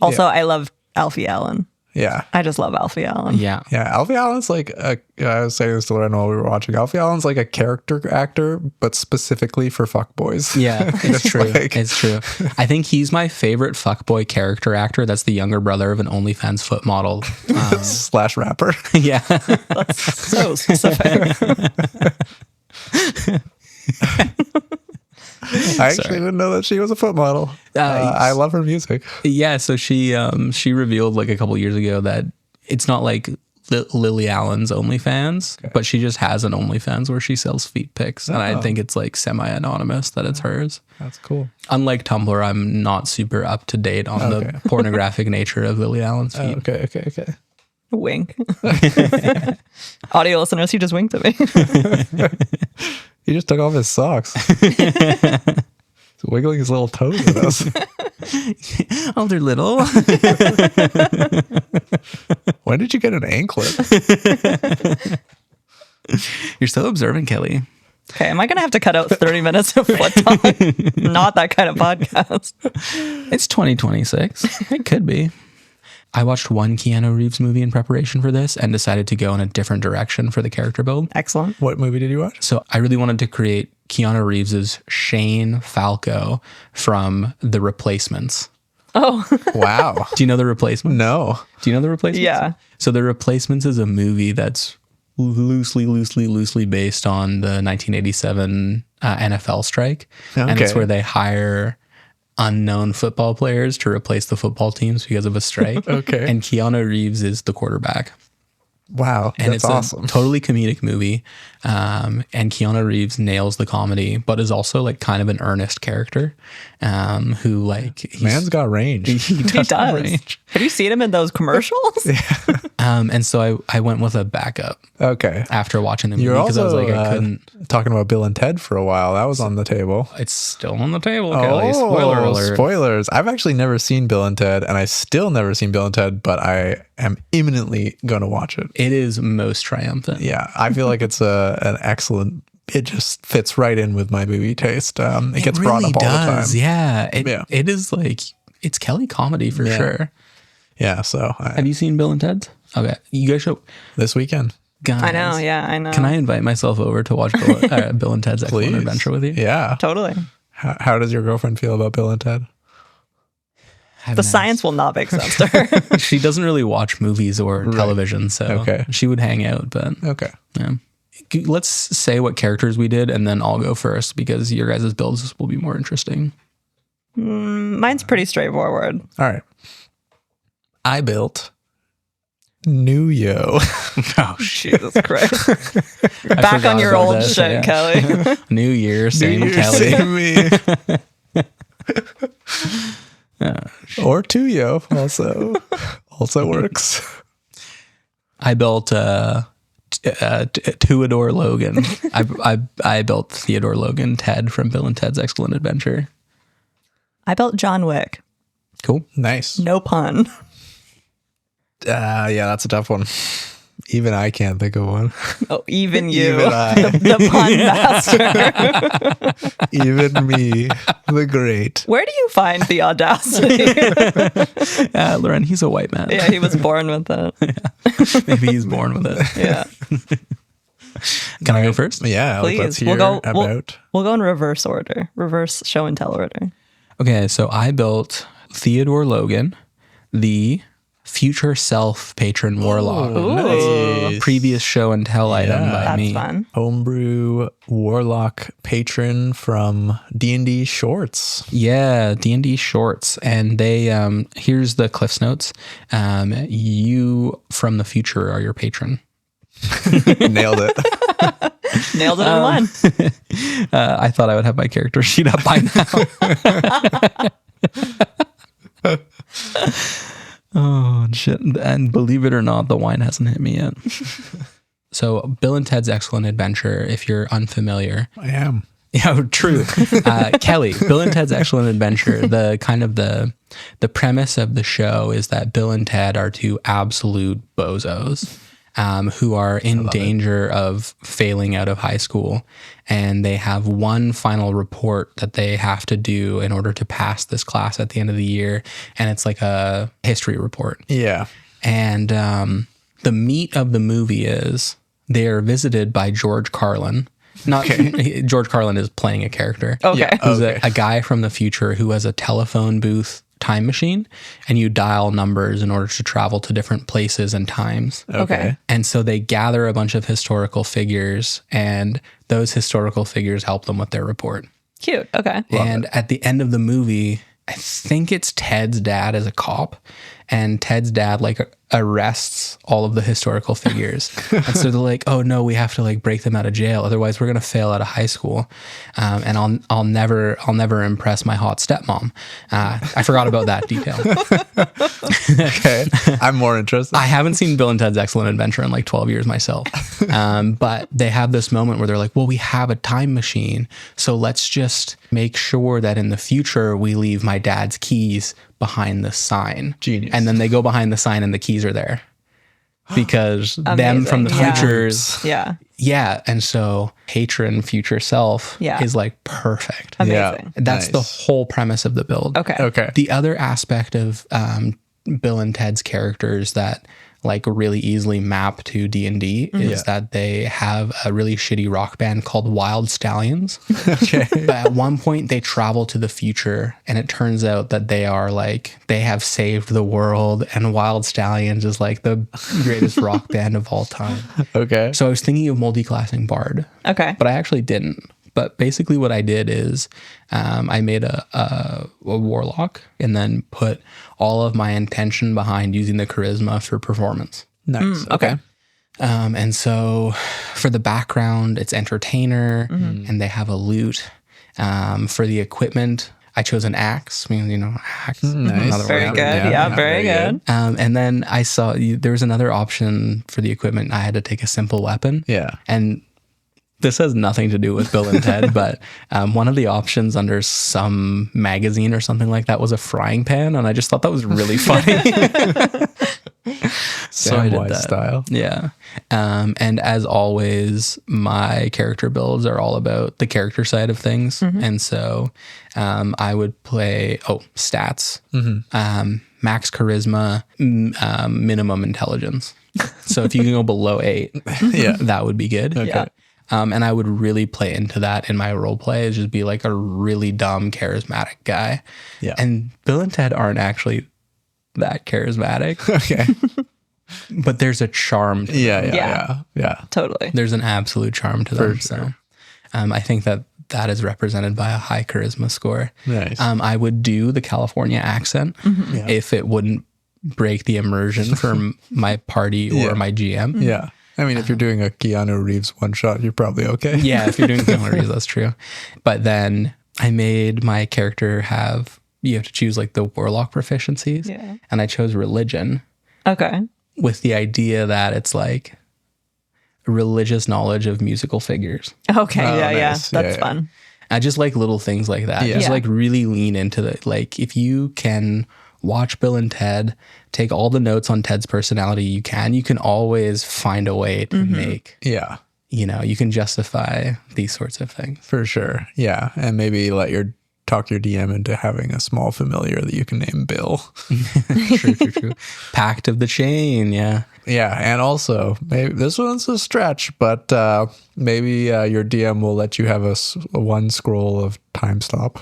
Also, I love Alfie Allen. Yeah. I just love Alfie Allen. Yeah. Yeah. Alfie Allen's like, I was saying this to Loren while we were watching. Alfie Allen's like a character actor, but specifically for fuckboys. Yeah, it's true. like- It's true. I think he's my favorite fuckboy character actor. That's the younger brother of an OnlyFans foot model. Slash rapper. Yeah. That's so specific. I actually didn't know that she was a foot model. I love her music. Yeah. So she revealed like a couple years ago that it's not like Lily Allen's OnlyFans, but she just has an OnlyFans where she sells feet pics. And I think it's like semi-anonymous that it's hers. That's cool. Unlike Tumblr, I'm not super up to date on the pornographic nature of Lily Allen's feet. Okay. Wink. Audio listeners, he just winked at me. He just took off his socks. He's wiggling his little toes at us. Oh, they're little. When did you get an anklet? You're so observant, Kelly. Okay, am I going to have to cut out 30 minutes of foot talk? Not that kind of podcast. It's 2026. It could be. I watched one Keanu Reeves movie in preparation for this and decided to go in a different direction for the character build. Excellent. What movie did you watch? So I really wanted to create Keanu Reeves's Shane Falco from The Replacements. Oh, Wow. Do you know The Replacements? No. Do you know The Replacements? yeah. So The Replacements is a movie that's loosely based on the 1987 NFL strike. And it's Okay. where they hire unknown football players to replace the football teams because of a strike. Okay. And Keanu Reeves is the quarterback. Wow. And That's it's awesome. a totally comedic movie. And Keanu Reeves nails the comedy, but is also like kind of an earnest character who like... Man's got range. He He does. does. Range. Have you seen him in those commercials? And so I went with a backup Okay. after watching the movie You're because also I was like, I couldn't... talking about Bill and Ted for a while. That was on the table. It's still on the table, Kelly. Spoiler alert. Spoilers. I've actually never seen Bill and Ted, and I still never seen Bill and Ted, but I am imminently going to watch it. It is most triumphant. Yeah, I feel like it's an excellent. It just fits right in with my movie taste. It gets brought up all the time. Yeah. Yeah. It is like, it's Kelly comedy for sure. Yeah, so Have you seen Bill and Ted? Okay. You guys should... this weekend, Guys, I know, yeah, I know. Can I invite myself over to watch Bill and Ted's Excellent please. Adventure with you? Yeah. Totally. How does your girlfriend feel about Bill and Ted? The science will not make sense to her. She doesn't really watch movies or television, so Okay. she would hang out, but Okay. yeah. Let's say what characters we did, and then I'll go first because your guys' builds will be more interesting. Mine's pretty straightforward. All right. I built New Yo. Oh, shit. Jesus Christ. Back on forgot your about old that, shit, yeah. Kelly. New Year, same New Year, Kelly. same me. Or Tuyo also works. I built Theodore Logan. I built Theodore Logan, Ted from Bill and Ted's Excellent Adventure. I built John Wick. Cool. Nice. No pun. Yeah, that's a tough one. Even I can't think of one. Oh, even you, Even I. the pun master. Even me, the great. Where do you find the audacity? Loren, he's a white man. Yeah, he was born with it. Maybe he's born with it. Yeah. Can I go first? Yeah, Please. let's hear We'll go about. We'll go in reverse order. Reverse show and tell order. Okay, so I built Theodore Logan, the future self patron warlock. Nice. Previous show and tell item by That's me. fun. Homebrew warlock patron from D&D Shorts. Yeah, D&D shorts, and they here's the Cliff's notes. You from the future are your patron. Nailed it. Nailed it in one. I thought I would have my character sheet up by now. Oh shit! And believe it or not, the wine hasn't hit me yet. So, Bill and Ted's Excellent Adventure. If you're unfamiliar, I am. yeah, true. Kelly, Bill and Ted's Excellent Adventure. The premise of the show is that Bill and Ted are two absolute bozos. Who are in danger of failing out of high school. And they have one final report that they have to do in order to pass this class at the end of the year. And it's like a history report. Yeah. And the meat of the movie is they are visited by George Carlin. Not George Carlin is playing a character. Okay. Yeah. Who's a guy from the future who has a telephone booth time machine, and you dial numbers in order to travel to different places and times. Okay. And so they gather a bunch of historical figures, and those historical figures help them with their report. Cute. Okay. And at the end of the movie, I think it's Ted's dad as a cop, and Ted's dad like arrests all of the historical figures. And so they're like, oh no, we have to like break them out of jail. Otherwise we're going to fail out of high school. And I'll never impress my hot stepmom. I forgot about that detail. Okay. I'm more interested. I haven't seen Bill and Ted's Excellent Adventure in like 12 years myself. But they have this moment where they're like, well, we have a time machine. So let's just make sure that in the future we leave my dad's keys behind the sign. Genius. And then they go behind the sign and the keys are there. Because them from the Amazing. Yeah. futures. Yeah. Yeah. And so patron future self Yeah. is like perfect. Amazing. That's the Nice. whole premise of the build. Okay. Okay. The other aspect of Bill and Ted's characters that like really easily map to D&D is that they have a really shitty rock band called Wild Stallions. Okay. But at one point they travel to the future, and it turns out that they have saved the world, and Wild Stallions is like the greatest rock band of all time. Okay. So I was thinking of multi-classing Bard, Okay. but I actually didn't. But basically what I did is I made a warlock and then put all of my intention behind using the charisma for performance. Nice. Okay. And so for the background, it's entertainer and they have a lute. For the equipment, I chose an axe. I mean, axe. Nice. Another Very word. good. Yeah, very good. And then I saw there was another option for the equipment. I had to take a simple weapon. Yeah. And this has nothing to do with Bill and Ted, but one of the options under some magazine or something like that was a frying pan, and I just thought that was really funny. So I did Samwise that. style. Yeah. And as always, my character builds are all about the character side of things. And so I would play, stats, max charisma, minimum intelligence. So if you can go below 8, Yeah. that would be good. Okay. Yeah. And I would really play into that in my role play, is just be like a really dumb, charismatic guy. Yeah. And Bill and Ted aren't actually that charismatic, Okay. but there's a charm to them. Yeah. Totally. There's an absolute charm to them. For So sure. I think that is represented by a high charisma score. Nice. I would do the California accent Yeah. if it wouldn't break the immersion for my party or Yeah. my GM. Yeah. I mean, if you're doing a Keanu Reeves one shot, you're probably okay. Yeah, if you're doing Keanu Reeves, that's true. But then I made my character you have to choose like the warlock proficiencies. Yeah. And I chose religion Okay. with the idea that it's like religious knowledge of musical figures. Okay. Oh, yeah. nice. That's Yeah. fun. I just like little things like that. Yeah. Just Yeah. like really lean into the, like if you can watch Bill and Ted, take all the notes on Ted's personality you can always find a way to make, Yeah, you can justify these sorts of things. for sure. Yeah, and maybe talk your DM into having a small familiar that you can name Bill. True. Pact of the Chain, yeah. Yeah, and also maybe this one's a stretch, but maybe your DM will let you have a one scroll of time stop,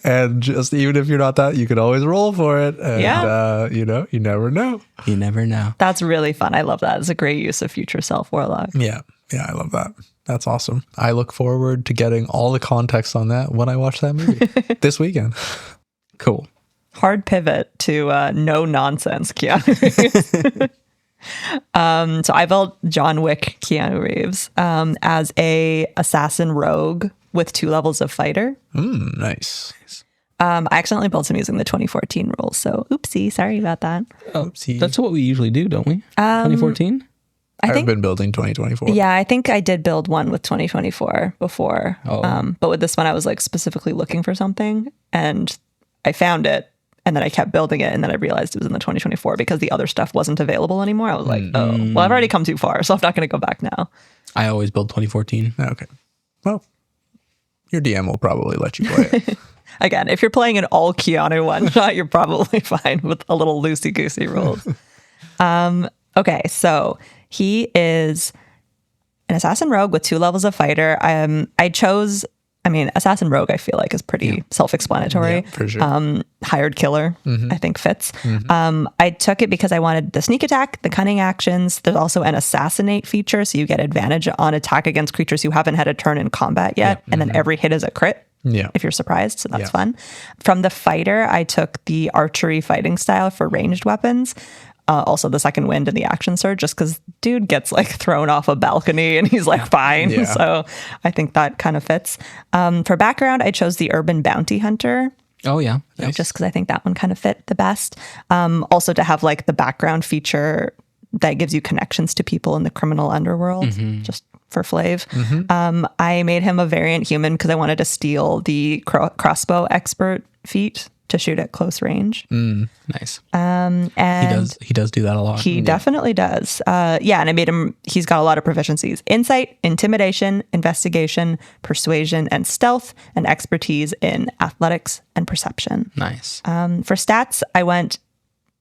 and just even if you're not that, you can always roll for it. And, you never know. You never know. That's really fun. I love that. It's a great use of future self warlock. Yeah, I love that. That's awesome. I look forward to getting all the context on that when I watch that movie this weekend. Cool. Hard pivot to no nonsense Keanu Reeves. So I built John Wick Keanu Reeves as a assassin rogue with 2 levels of fighter. Nice. I accidentally built him using the 2014 rules, so oopsie, sorry about that. Oopsie. That's what we usually do, don't we? 2014? I've been building 2024. Yeah, I think I did build one with 2024 before. But with this one, I was like specifically looking for something and I found it. And then I kept building it, and then I realized it was in the 2024 because the other stuff wasn't available anymore. I was like, oh, well, I've already come too far, so I'm not going to go back now. I always build 2014. Okay. Well, your DM will probably let you play it. Again, if you're playing an all Keanu one shot, you're probably fine with a little loosey-goosey rules. Okay, so he is an assassin rogue with 2 levels of fighter. Assassin rogue, I feel like is pretty self-explanatory. Yeah, for sure. Hired killer, I think fits. I took it because I wanted the sneak attack, the cunning actions. There's also an assassinate feature, so you get advantage on attack against creatures who haven't had a turn in combat yet, and then every hit is a crit. Yeah. If you're surprised, so that's fun. From the fighter, I took the archery fighting style for ranged weapons. Also the second wind and the action surge, just because dude gets like thrown off a balcony and he's like fine. Yeah. So I think that kind of fits. For background, I chose the urban bounty hunter. Oh, yeah. Nice. Just because I think that one kind of fit the best. Also to have like the background feature that gives you connections to people in the criminal underworld, just for flav. I made him a variant human because I wanted to steal the crossbow expert feat to shoot at close range. Nice. And He does do that a lot. he definitely does. And I made him, he's got a lot of proficiencies: insight, intimidation, investigation, persuasion, and stealth, and expertise in athletics and perception. Nice. For stats, I went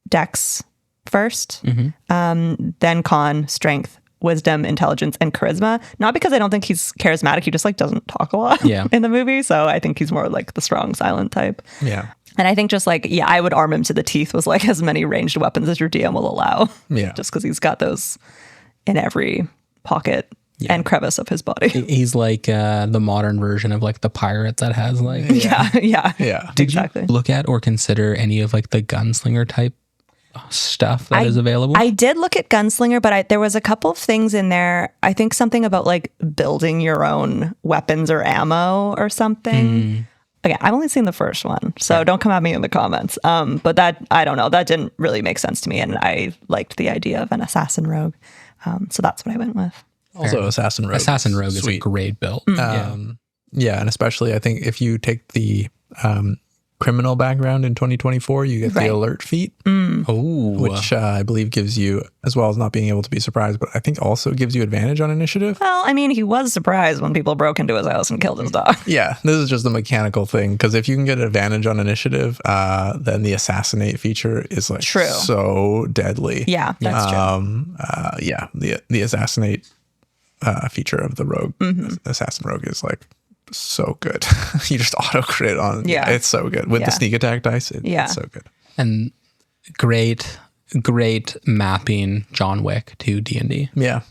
dex first, then con, strength, wisdom, intelligence, and charisma. Not because I don't think he's charismatic, he just like doesn't talk a lot in the movie. So I think he's more like the strong silent type. Yeah. And I think just like, I would arm him to the teeth with like as many ranged weapons as your DM will allow. Yeah. Just because he's got those in every pocket and crevice of his body. He's like the modern version of like the pirate that has like... Yeah. Did exactly. you look at or consider any of like the gunslinger type stuff that is available? I did look at gunslinger, but there was a couple of things in there. I think something about like building your own weapons or ammo or something. Again, I've only seen the first one, so don't come at me in the comments. But that, I don't know, that didn't really make sense to me, and I liked the idea of an assassin rogue. So that's what I went with. Also, Assassin Rogue. Assassin Rogue is a sweet. great build. Yeah, and especially I think if you take the criminal background in 2024, you get the alert feat, which I believe gives you, as well as not being able to be surprised, but I think also gives you advantage on initiative. Well, I mean, he was surprised when people broke into his house and killed his dog. Yeah, this is just a mechanical thing, because if you can get advantage on initiative, then the assassinate feature is like so deadly. Yeah, that's true. The assassinate feature of the rogue, assassin rogue, is like so good. You just auto crit on. Yeah, it's so good with the sneak attack dice. It's so good. And great mapping John Wick to D&D. Yeah,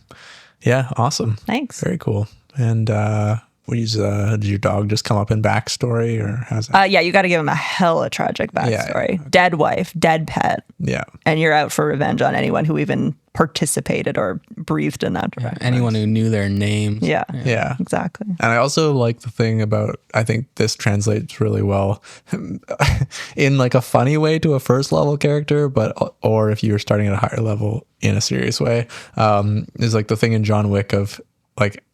awesome. Thanks. Very cool. And did your dog just come up in backstory, or how's that? You got to give him a hella tragic backstory. Yeah. Dead wife, dead pet. Yeah. And you're out for revenge on anyone who even participated or breathed in that direction. Anyone who knew their names. Yeah. Exactly. And I also like the thing about, I think this translates really well in like a funny way to a first level character, or if you're starting at a higher level in a serious way, is like the thing in John Wick of like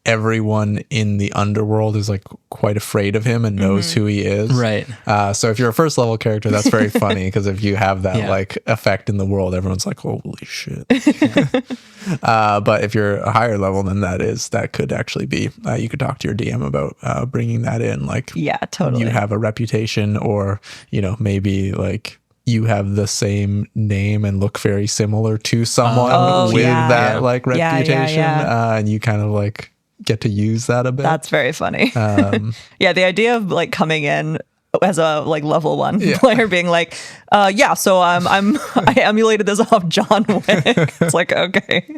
everyone in the underworld is like quite afraid of him and knows who he is. Right. So if you're a first level character, that's very funny because if you have that like effect in the world, everyone's like, holy shit. But if you're a higher level than that could actually be, you could talk to your DM about bringing that in. Like, Yeah, totally. you have a reputation, or, you know, maybe like you have the same name and look very similar to someone with that like reputation. And you kind of like get to use that a bit. That's very funny. Yeah, the idea of like coming in as a like level 1 player being like, so I emulated this off John Wick. It's like, okay.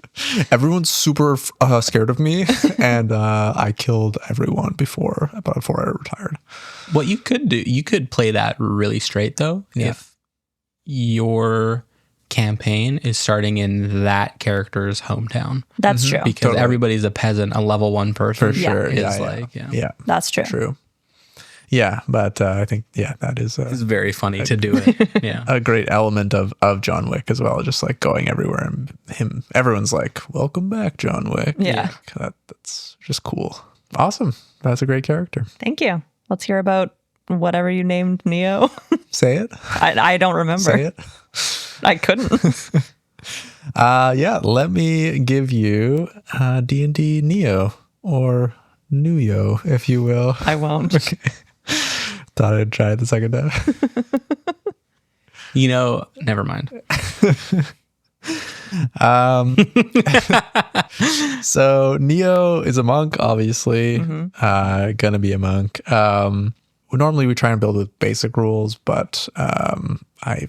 Everyone's super scared of me, and I killed everyone before I retired. What you could do, you could play that really straight though. If your campaign is starting in that character's hometown. That's true. Because everybody's a peasant, a level 1 person. For sure. Yeah. That's true. True. Yeah, but I think, that is It's very funny to do it. Yeah. a great element of John Wick as well. Just like going everywhere and everyone's like, welcome back, John Wick. Yeah. That's just cool. Awesome. That's a great character. Thank you. Let's hear about whatever you named Neo. Say it. I don't remember. Say it. I couldn't. Let me give you D&D Neo, or Nuyo, if you will. I won't. Okay. Thought I'd try it the second time. You know, never mind. So Neo is a monk, obviously. Gonna be a monk. Normally we try and build with basic rules, but I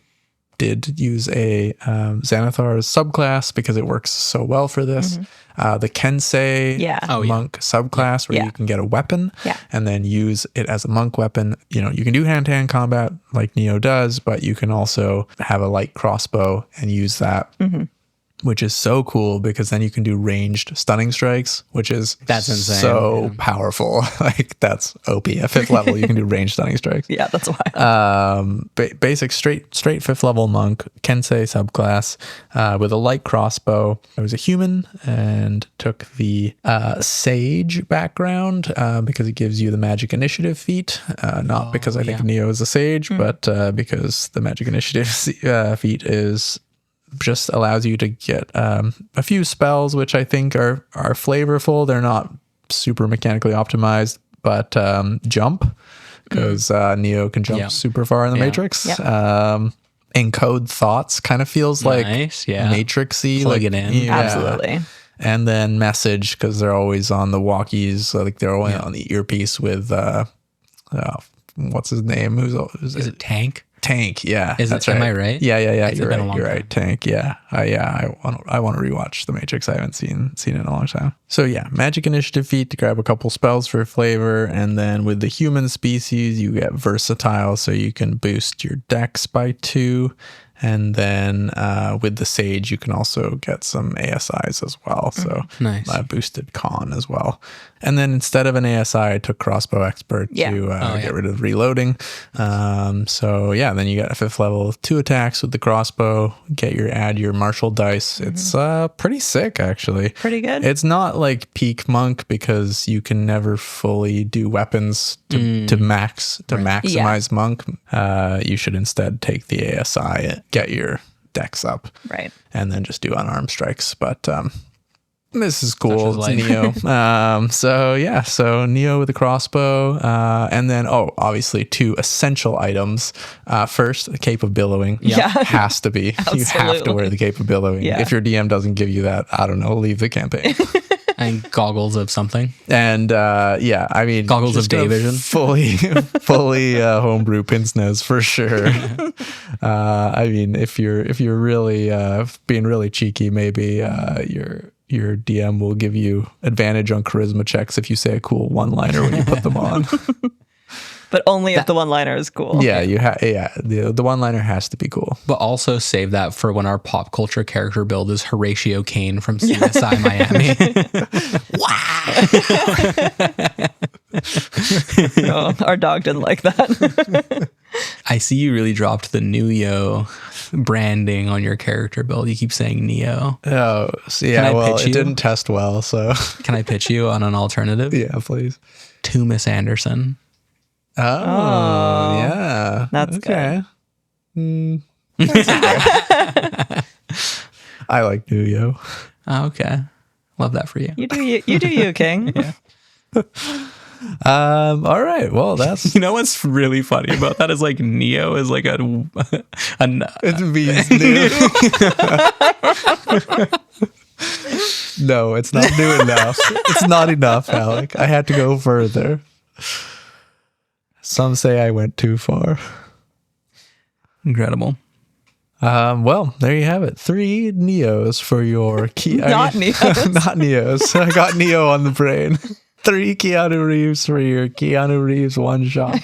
did use a Xanathar's subclass because it works so well for this. The Kensei monk subclass, where you can get a weapon and then use it as a monk weapon. You know, you can do hand-to-hand combat like Neo does, but you can also have a light crossbow and use that. Which is so cool because then you can do ranged stunning strikes, which is that's insane. So powerful. Like that's OP at 5th level. You can do ranged stunning strikes. Yeah, that's why. Basic straight 5th level monk, Kensei subclass, with a light crossbow. I was a human and took the sage background because it gives you the magic initiative feat. Not because I think Neo is a sage, but because the magic initiative feat is just allows you to get a few spells, which I think are flavorful. They're not super mechanically optimized, but jump, because Neo can jump super far in the Matrix. Encode thoughts kind of feels like Matrix-y. Plug like, it in. Absolutely. And then message, because they're always on the walkies, like they're always on the earpiece with what's his name? Is it Tank? Tank, yeah. That's right. Am I right? Yeah. You're right. Tank, yeah. I want to rewatch The Matrix. I haven't seen it in a long time. So yeah, magic initiative feat to grab a couple spells for flavor, and then with the human species, you get versatile, so you can boost your dex by 2. And then with the sage, you can also get some ASIs as well. So nice. Boosted con as well. And then instead of an ASI, I took crossbow expert to get rid of reloading. Then you get a 5th level, 2 attacks with the crossbow. Add your martial dice. It's pretty sick, actually. Pretty good. It's not like peak monk because you can never fully do weapons to maximize monk. You should instead take the ASI, get your dex up, right, and then just do unarmed strikes. But this is cool. It's Neo. So Neo with a crossbow, and then obviously 2 essential items. First, the cape of billowing. Has to be. You have to wear the cape of billowing. If your DM doesn't give you that, I don't know, leave the campaign. And goggles of something. And goggles of day vision. Fully homebrew pince nose for sure. If you're really being really cheeky, maybe your DM will give you advantage on charisma checks if you say a cool one-liner when you put them on. But only if the one-liner is cool. Yeah, the one-liner has to be cool. But also save that for when our pop culture character build is Horatio Kane from CSI Miami. Wow. Our dog didn't like that. I see you really dropped the Neo branding on your character build. You keep saying Neo. Oh, so yeah. Can I Well, pitch it you? didn't test well, so Can I pitch you on an alternative? yeah, please. To Miss Anderson. Oh, yeah. That's okay. That's okay. I like Nuyo. Oh, okay. Love that for you. You do you, King. All right. Well, that's You know what's really funny about that is like Neo is like a it means new. No, it's not new enough. It's not enough, Alec. I had to go further. Some say I went too far. incredible. Well, there you have it. 3 Neos for your key. Not Neos. Not Neos. I got Neo on the brain. 3 Keanu Reeves for your Keanu Reeves one shot.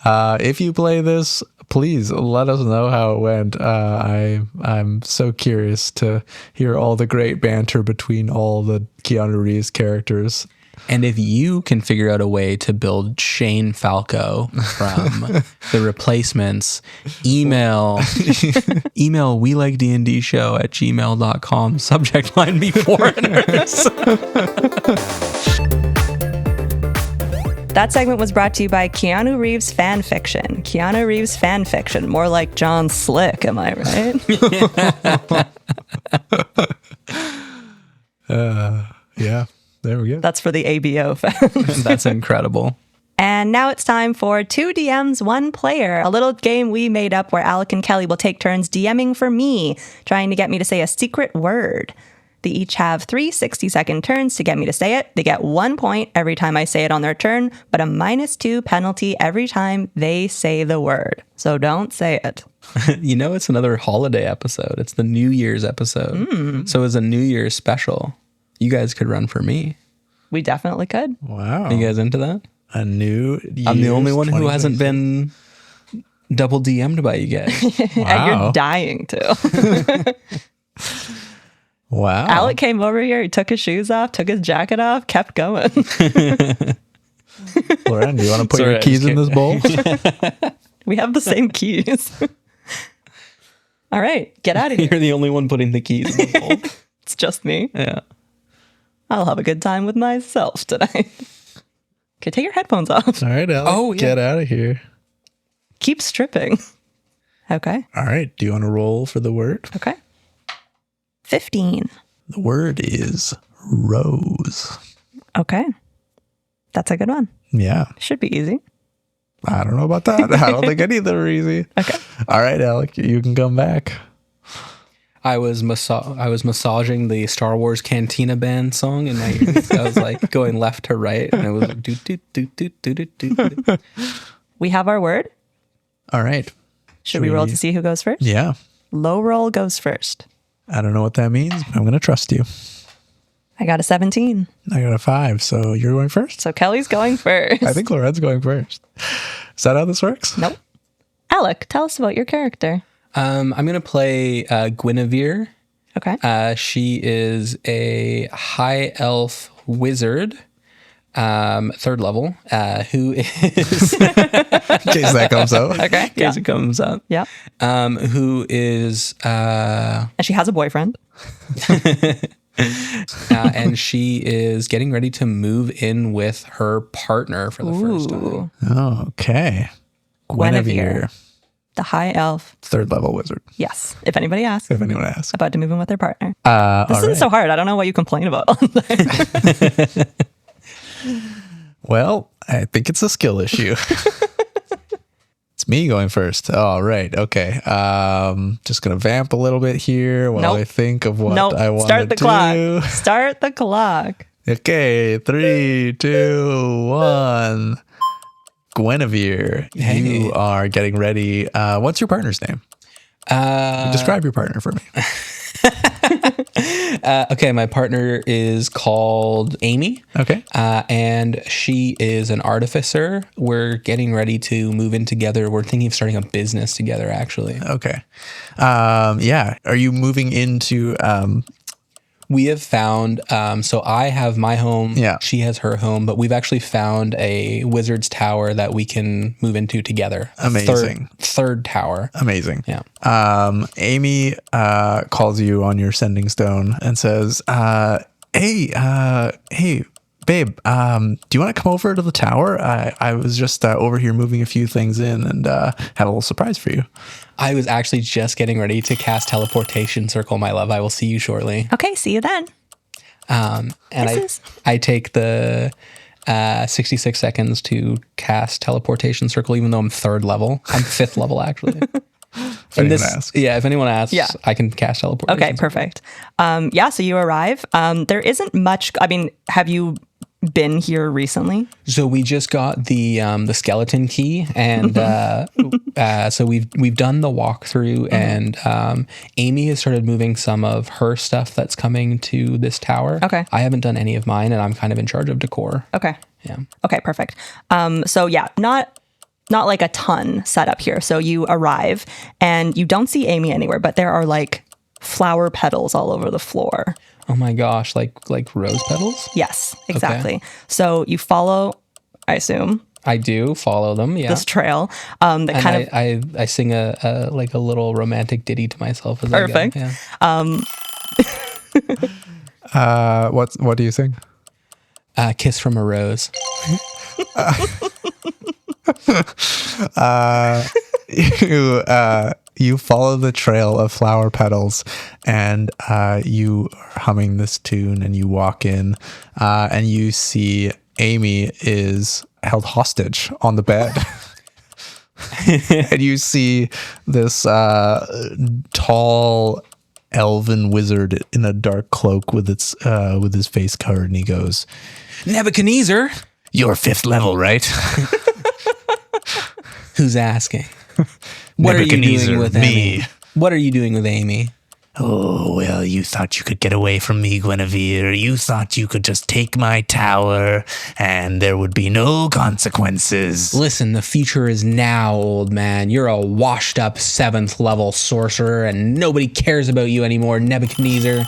If you play this, please let us know how it went. I'm so curious to hear all the great banter between all the Keanu Reeves characters. And if you can figure out a way to build Shane Falco from The Replacements, email we like D&D show at gmail.com, subject line be foreigners. That segment was brought to you by Keanu Reeves fan fiction. Keanu Reeves fan fiction, more like John Slick, am I right? Yeah, there we go. That's for the ABO fans. That's incredible. And now it's time for 2 DMs, 1 player, a little game we made up where Alec and Kelly will take turns DMing for me, trying to get me to say a secret word. They each have 3 60-second turns to get me to say it. They get 1 point every time I say it on their turn, but a -2 penalty every time they say the word. So don't say it. You know, it's another holiday episode. It's the New Year's episode. So it's a New Year's special. You guys could run for me. We definitely could. Wow. Are you guys into that? A new I'm the only year's one who 2026. hasn't been double DM'd by you guys. And Wow. you're dying to. Wow. Alec came over here, he took his shoes off, took his jacket off, kept going. Lauren, do you want to put Sorry, your I keys just in this bowl? We have the same keys. All right, get out of here. You're the only one putting the keys in the bowl. It's just me. Yeah. I'll have a good time with myself tonight. Okay, take your headphones off. All right, Alec. Oh, yeah. Get out of here. Keep stripping. Okay, All right. Do you want to roll for the word? okay. 15. The word is rose. Okay. That's a good one. Yeah. Should be easy. I don't know about that. I don't think any of them are easy. Okay. All right, Alec, you can come back. I was massaging the Star Wars Cantina Band song in my ears. I was like going left to right, and it was like, do do do do do do do. We have our word. All right. Should we roll to see who goes first? Yeah. Low roll goes first. I don't know what that means, but I'm going to trust you. I got a 17. I got a 5, so you're going first? So Kelly's going first. I think Loren's going first. Is that how this works? Nope. Alec, tell us about your character. I'm gonna play Guinevere. Okay. She is a high elf wizard, 3rd level, who is In case that comes out. Okay. in case it comes up. Yeah. Who is And she has a boyfriend. and she is getting ready to move in with her partner for the first time. Ooh. Oh, okay. Guinevere. The high elf. 3rd level wizard, Yes. If anybody asks. if anyone asks. About to move in with their partner. This All isn't right. so hard. I don't know what you complain about all the time. Well, I think it's a skill issue. It's me going first. All right. Okay. Just going to vamp a little bit here while Nope. I think of what Nope. I want Start to the do. clock. Start the clock. Okay. 3, 2, 1. Guinevere, Hey. you are getting ready. What's your partner's name? Describe your partner for me. Okay, my partner is called Amy. Okay. And she is an artificer. We're getting ready to move in together. We're thinking of starting a business together, actually. Okay. Yeah. Are you moving into We have found, so I have my home, she has her home, but we've actually found a wizard's tower that we can move into together. Amazing. Third tower. Amazing. Yeah. Amy calls you on your sending stone and says, hey, babe, do you want to come over to the tower? I was just over here moving a few things in and have a little surprise for you. I was actually just getting ready to cast teleportation circle, my love. I will see you shortly. Okay, see you then. And I take the 66 seconds to cast teleportation circle, even though I'm 3rd level. I'm 5th level, actually. If anyone asks. Yeah, if anyone asks, I can cast teleportation. Okay, perfect. So you arrive. There isn't much. I mean, have you been here recently? So we just got the skeleton key, and so we've done the walkthrough, and Amy has started moving some of her stuff that's coming to this tower. Okay. I haven't done any of mine, and I'm kind of in charge of decor. Okay. Yeah. Okay, perfect. Not like a ton set up here. So you arrive and you don't see Amy anywhere, but there are like flower petals all over the floor. Oh my gosh, like rose petals? Yes, exactly. Okay. So you follow, I assume, I do follow them, yeah. this trail. I sing a like a little romantic ditty to myself as Perfect. I go. Yeah. What do you sing? Kiss from a Rose. You follow the trail of flower petals, and you are humming this tune, and you walk in, and you see Amy is held hostage on the bed. And you see this tall elven wizard in a dark cloak with his face covered, and he goes, Nebuchadnezzar. "You're 5th level, right?" Who's asking? What are you doing with Amy? What are you doing with Amy? Oh, well, you thought you could get away from me, Guinevere. You thought you could just take my tower and there would be no consequences. Listen, the future is now, old man. You're a washed up 7th level sorcerer and nobody cares about you anymore, Nebuchadnezzar.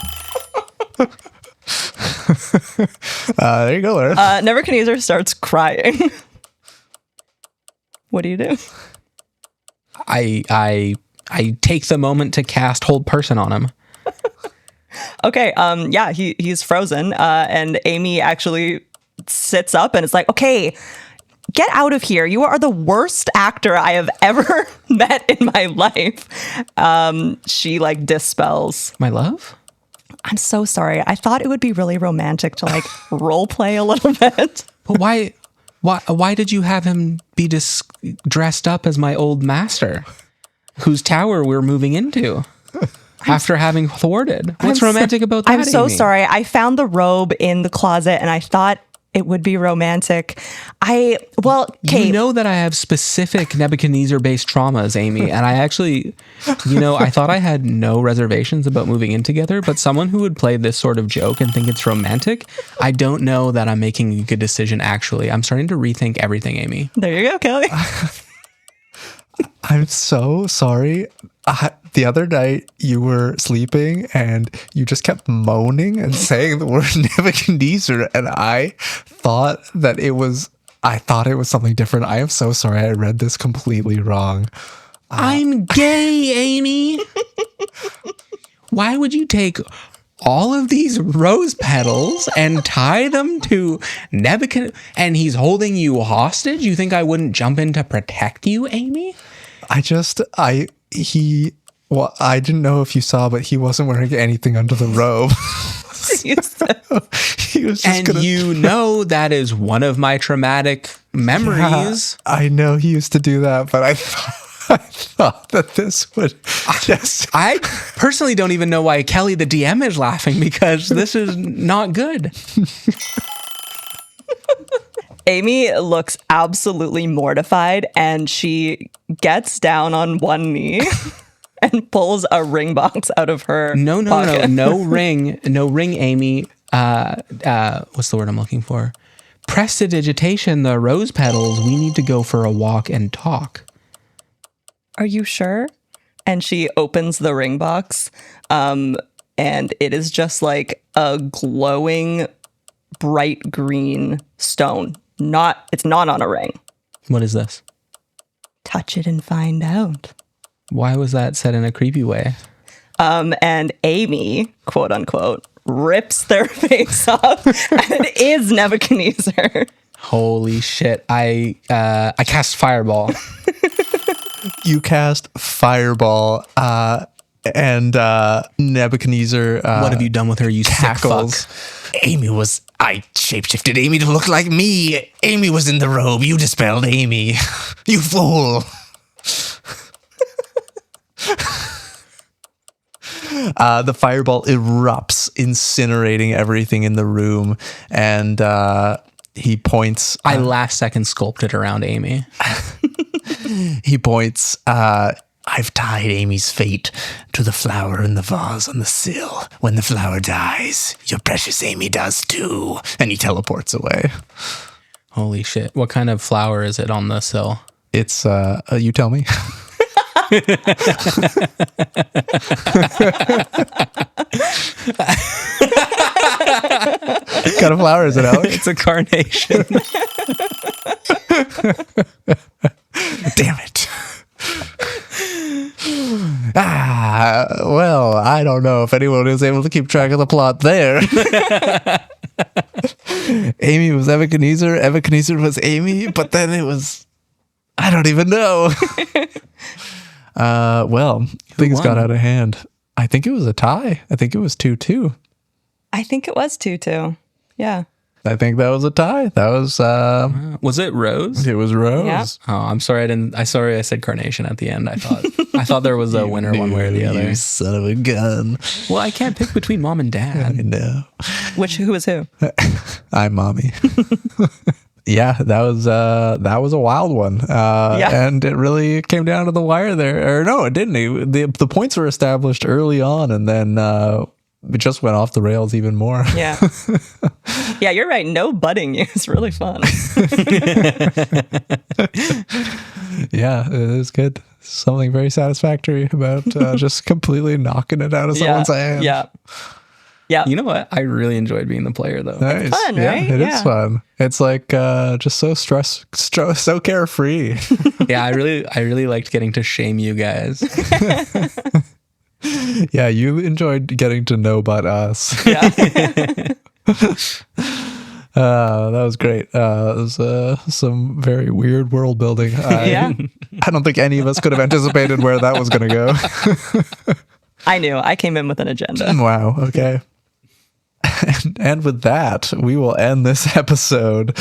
There you go, Larry. Nebuchadnezzar starts crying. What do you do? I take the moment to cast Hold Person on him. Okay, he's frozen, and Amy actually sits up and it's like, okay, get out of here. You are the worst actor I have ever met in my life. She like dispels. My love? I'm so sorry. I thought it would be really romantic to like role play a little bit. But why did you have him be dressed up as my old master, whose tower we're moving into after having thwarted? What's romantic about that? I'm so Amy? sorry. I found the robe in the closet and I thought it would be romantic. You know that I have specific Nebuchadnezzar-based traumas, Amy, and I actually, I thought I had no reservations about moving in together, but someone who would play this sort of joke and think it's romantic, I don't know that I'm making a good decision, actually. I'm starting to rethink everything, Amy. There you go, Kelly. I'm so sorry. The other night you were sleeping and you just kept moaning and saying the word Nebuchadnezzar, and I thought it was something different. I am so sorry. I read this completely wrong. I'm gay, Amy. Why would you take all of these rose petals and tie them to Nebuchadnezzar, and he's holding you hostage? You think I wouldn't jump in to protect you, Amy? I didn't know if you saw, but he wasn't wearing anything under the robe. He was just that is one of my traumatic memories. Yeah, I know he used to do that, but I thought that this would just... I personally don't even know why Kelly the DM is laughing, because this is not good. Amy looks absolutely mortified and she gets down on one knee and pulls a ring box out of her pocket. No ring, Amy. What's the word I'm looking for? Prestidigitation, the rose petals. We need to go for a walk and talk. Are you sure? And she opens the ring box, and it is just like a glowing bright green stone. It's not on a ring. What is this? Touch it and find out. Why was that said in a creepy way? And Amy, quote unquote, rips their face off, and it is Nebuchadnezzar. Holy shit. I cast Fireball. You cast Fireball, and Nebuchadnezzar. What have you done with her, you cackles. sick fuck? I shapeshifted Amy to look like me. Amy was in the robe. You dispelled Amy. You fool. The fireball erupts, incinerating everything in the room, and he points. I last second sculpted around Amy. He points. I've tied Amy's fate to the flower in the vase on the sill. When the flower dies, your precious Amy does too. And he teleports away. Holy shit. What kind of flower is it on the sill? It's you tell me. What kind of flower is it, Alec? It's a carnation. Damn it. Well, I don't know if anyone was able to keep track of the plot there. Amy was Nebuchadnezzar, Nebuchadnezzar was Amy, but then it was, I don't even know. Well, things got out of hand. I think it was a tie. I think it was 2-2. I think it was 2-2. Yeah. I think that was a tie. That was Was it Rose? it was Rose. Yeah. Oh, I'm sorry. I said carnation at the end. I thought there was a winner one way or the other. You son of a gun. Well, I can't pick between mom and I dad. know. Who was who? I'm mommy. Yeah, that was a wild one. Yeah. And it really came down to the wire there. Or no, it didn't. The points were established early on, and then it just went off the rails even more. Yeah. Yeah, you're right. No butting you. It's really fun. Yeah, it was good. Something very satisfactory about just completely knocking it out of someone's hand. Yeah. Yeah. You know what? I really enjoyed being the player, though. Nice. fun, Yeah, right? it is Yeah. fun. It's like just so so carefree. Yeah, I really liked getting to shame you guys. Yeah, you enjoyed getting to know about us. Yeah. That was great. It was some very weird world building. Yeah. I don't think any of us could have anticipated where that was going to go. I knew. I came in with an agenda. Wow. Okay. And with that, we will end this episode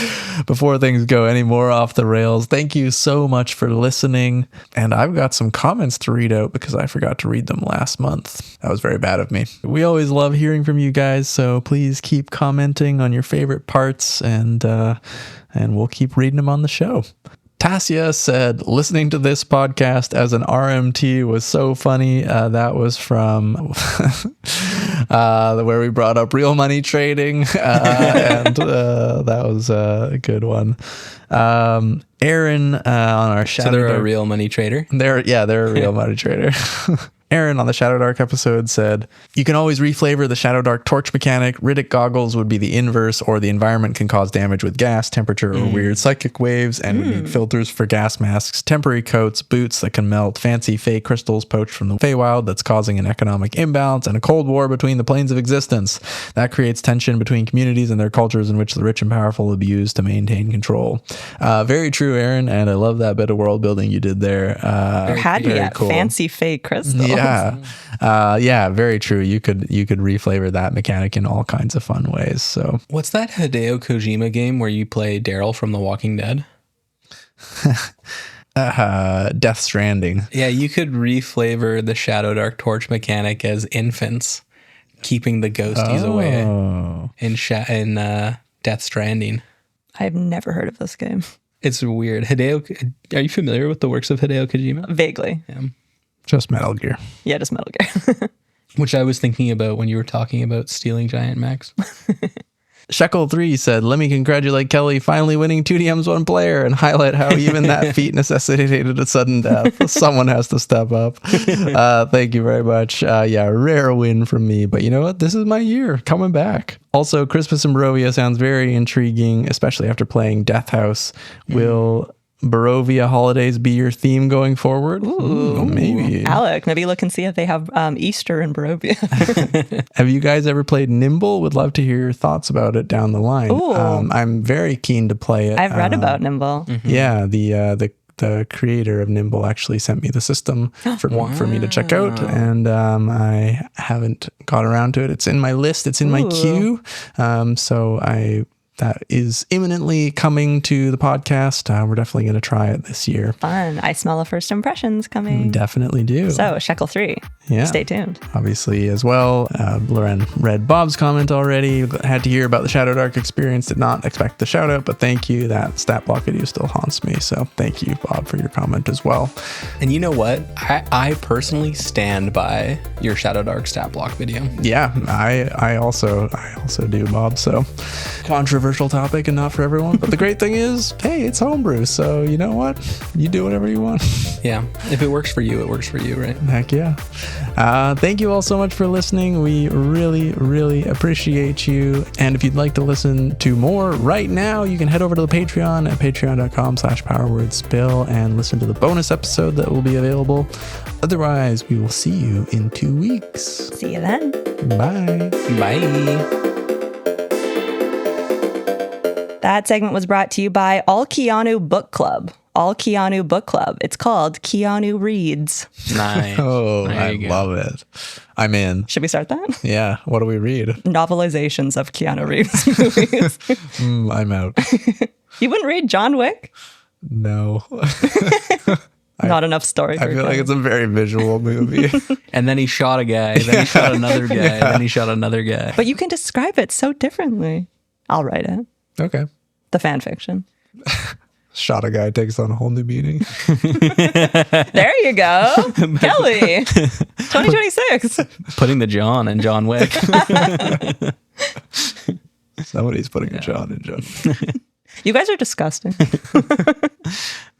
before things go any more off the rails. Thank you so much for listening. And I've got some comments to read out because I forgot to read them last month. That was very bad of me. We always love hearing from you guys, so please keep commenting on your favorite parts, and we'll keep reading them on the show. Tassia said, listening to this podcast as an RMT was so funny. That was from where we brought up real money trading. And that was a good one. Aaron on our Shadow So they're a Dark- real money trader. they're a real money trader. Aaron on the Shadow Dark episode said, you can always reflavor the Shadow Dark torch mechanic. Riddick goggles would be the inverse, or the environment can cause damage with gas, temperature, or weird psychic waves, and we need filters for gas masks, temporary coats, boots that can melt, fancy fake crystals poached from the Feywild that's causing an economic imbalance, and a cold war between the planes of existence. That creates tension between communities and their cultures in which the rich and powerful abuse to maintain control. Very true, Aaron, and I love that bit of world building you did there. There had to be very a cool. fancy fake crystal. Yeah, very true. You could reflavor that mechanic in all kinds of fun ways. So What's that Hideo Kojima game where you play Daryl from The Walking Dead? Death Stranding. Yeah, you could reflavor the Shadow Dark torch mechanic as infants, keeping the ghosties away in Death Stranding. I've never heard of this game. It's weird. Are you familiar with the works of Hideo Kojima? Vaguely. Just Metal Gear. Yeah, just Metal Gear. Which I was thinking about when you were talking about stealing giant mechs. Shekel3 said, let me congratulate Kelly finally winning 2DM's one player and highlight how even that feat necessitated a sudden death. Someone has to step up. Thank you very much. Yeah, rare win from me, but you know what? This is my year coming back. Also, Christmas in Barovia sounds very intriguing, especially after playing Death House. Will Barovia holidays be your theme going forward? Ooh, maybe. Alec, maybe look and see if they have Easter in Barovia. Have you guys ever played Nimble? Would love to hear your thoughts about it down the line. I'm very keen to play it. I've read about Nimble. Yeah, the creator of Nimble actually sent me the system for me to check out, and I haven't got around to it. It's in my list. It's in my queue. That is imminently coming to the podcast. We're definitely going to try it this year. Fun. I smell a first impressions coming. Definitely do. So, Shekel3. Yeah. Stay tuned. Obviously, as well. Loren read Bob's comment already. Had to hear about the Shadow Dark experience. Did not expect the shout out, but thank you. That stat block video still haunts me. So, thank you, Bob, for your comment as well. And you know what? I personally stand by your Shadow Dark stat block video. Yeah, I also do, Bob. So, controversial topic and not for everyone, but the great thing is, hey, it's homebrew, so you know what, you do whatever you want. Yeah, if it works for you, it works for you, right? Heck yeah. Thank you all so much for listening. We really appreciate you, and if you'd like to listen to more right now, you can head over to the Patreon at patreon.com/powerwordspill and listen to the bonus episode that will be available. Otherwise, we will see you in 2 weeks. See you then. Bye. That segment was brought to you by All Keanu Book Club. All Keanu Book Club. It's called Keanu Reads. Nice. Oh, I love it. I'm in. Should we start that? Yeah. What do we read? Novelizations of Keanu Reeves movies. I'm out. You wouldn't read John Wick? No. Not enough story. I feel like it's a very visual movie. And then he shot a guy. Then he shot another guy. Then he shot another guy. But you can describe it so differently. I'll write it. Okay. The fan fiction. Shot a guy takes on a whole new meaning. There you go. Kelly. 2026. Putting the John in John Wick. Somebody's putting a John in John. You guys are disgusting.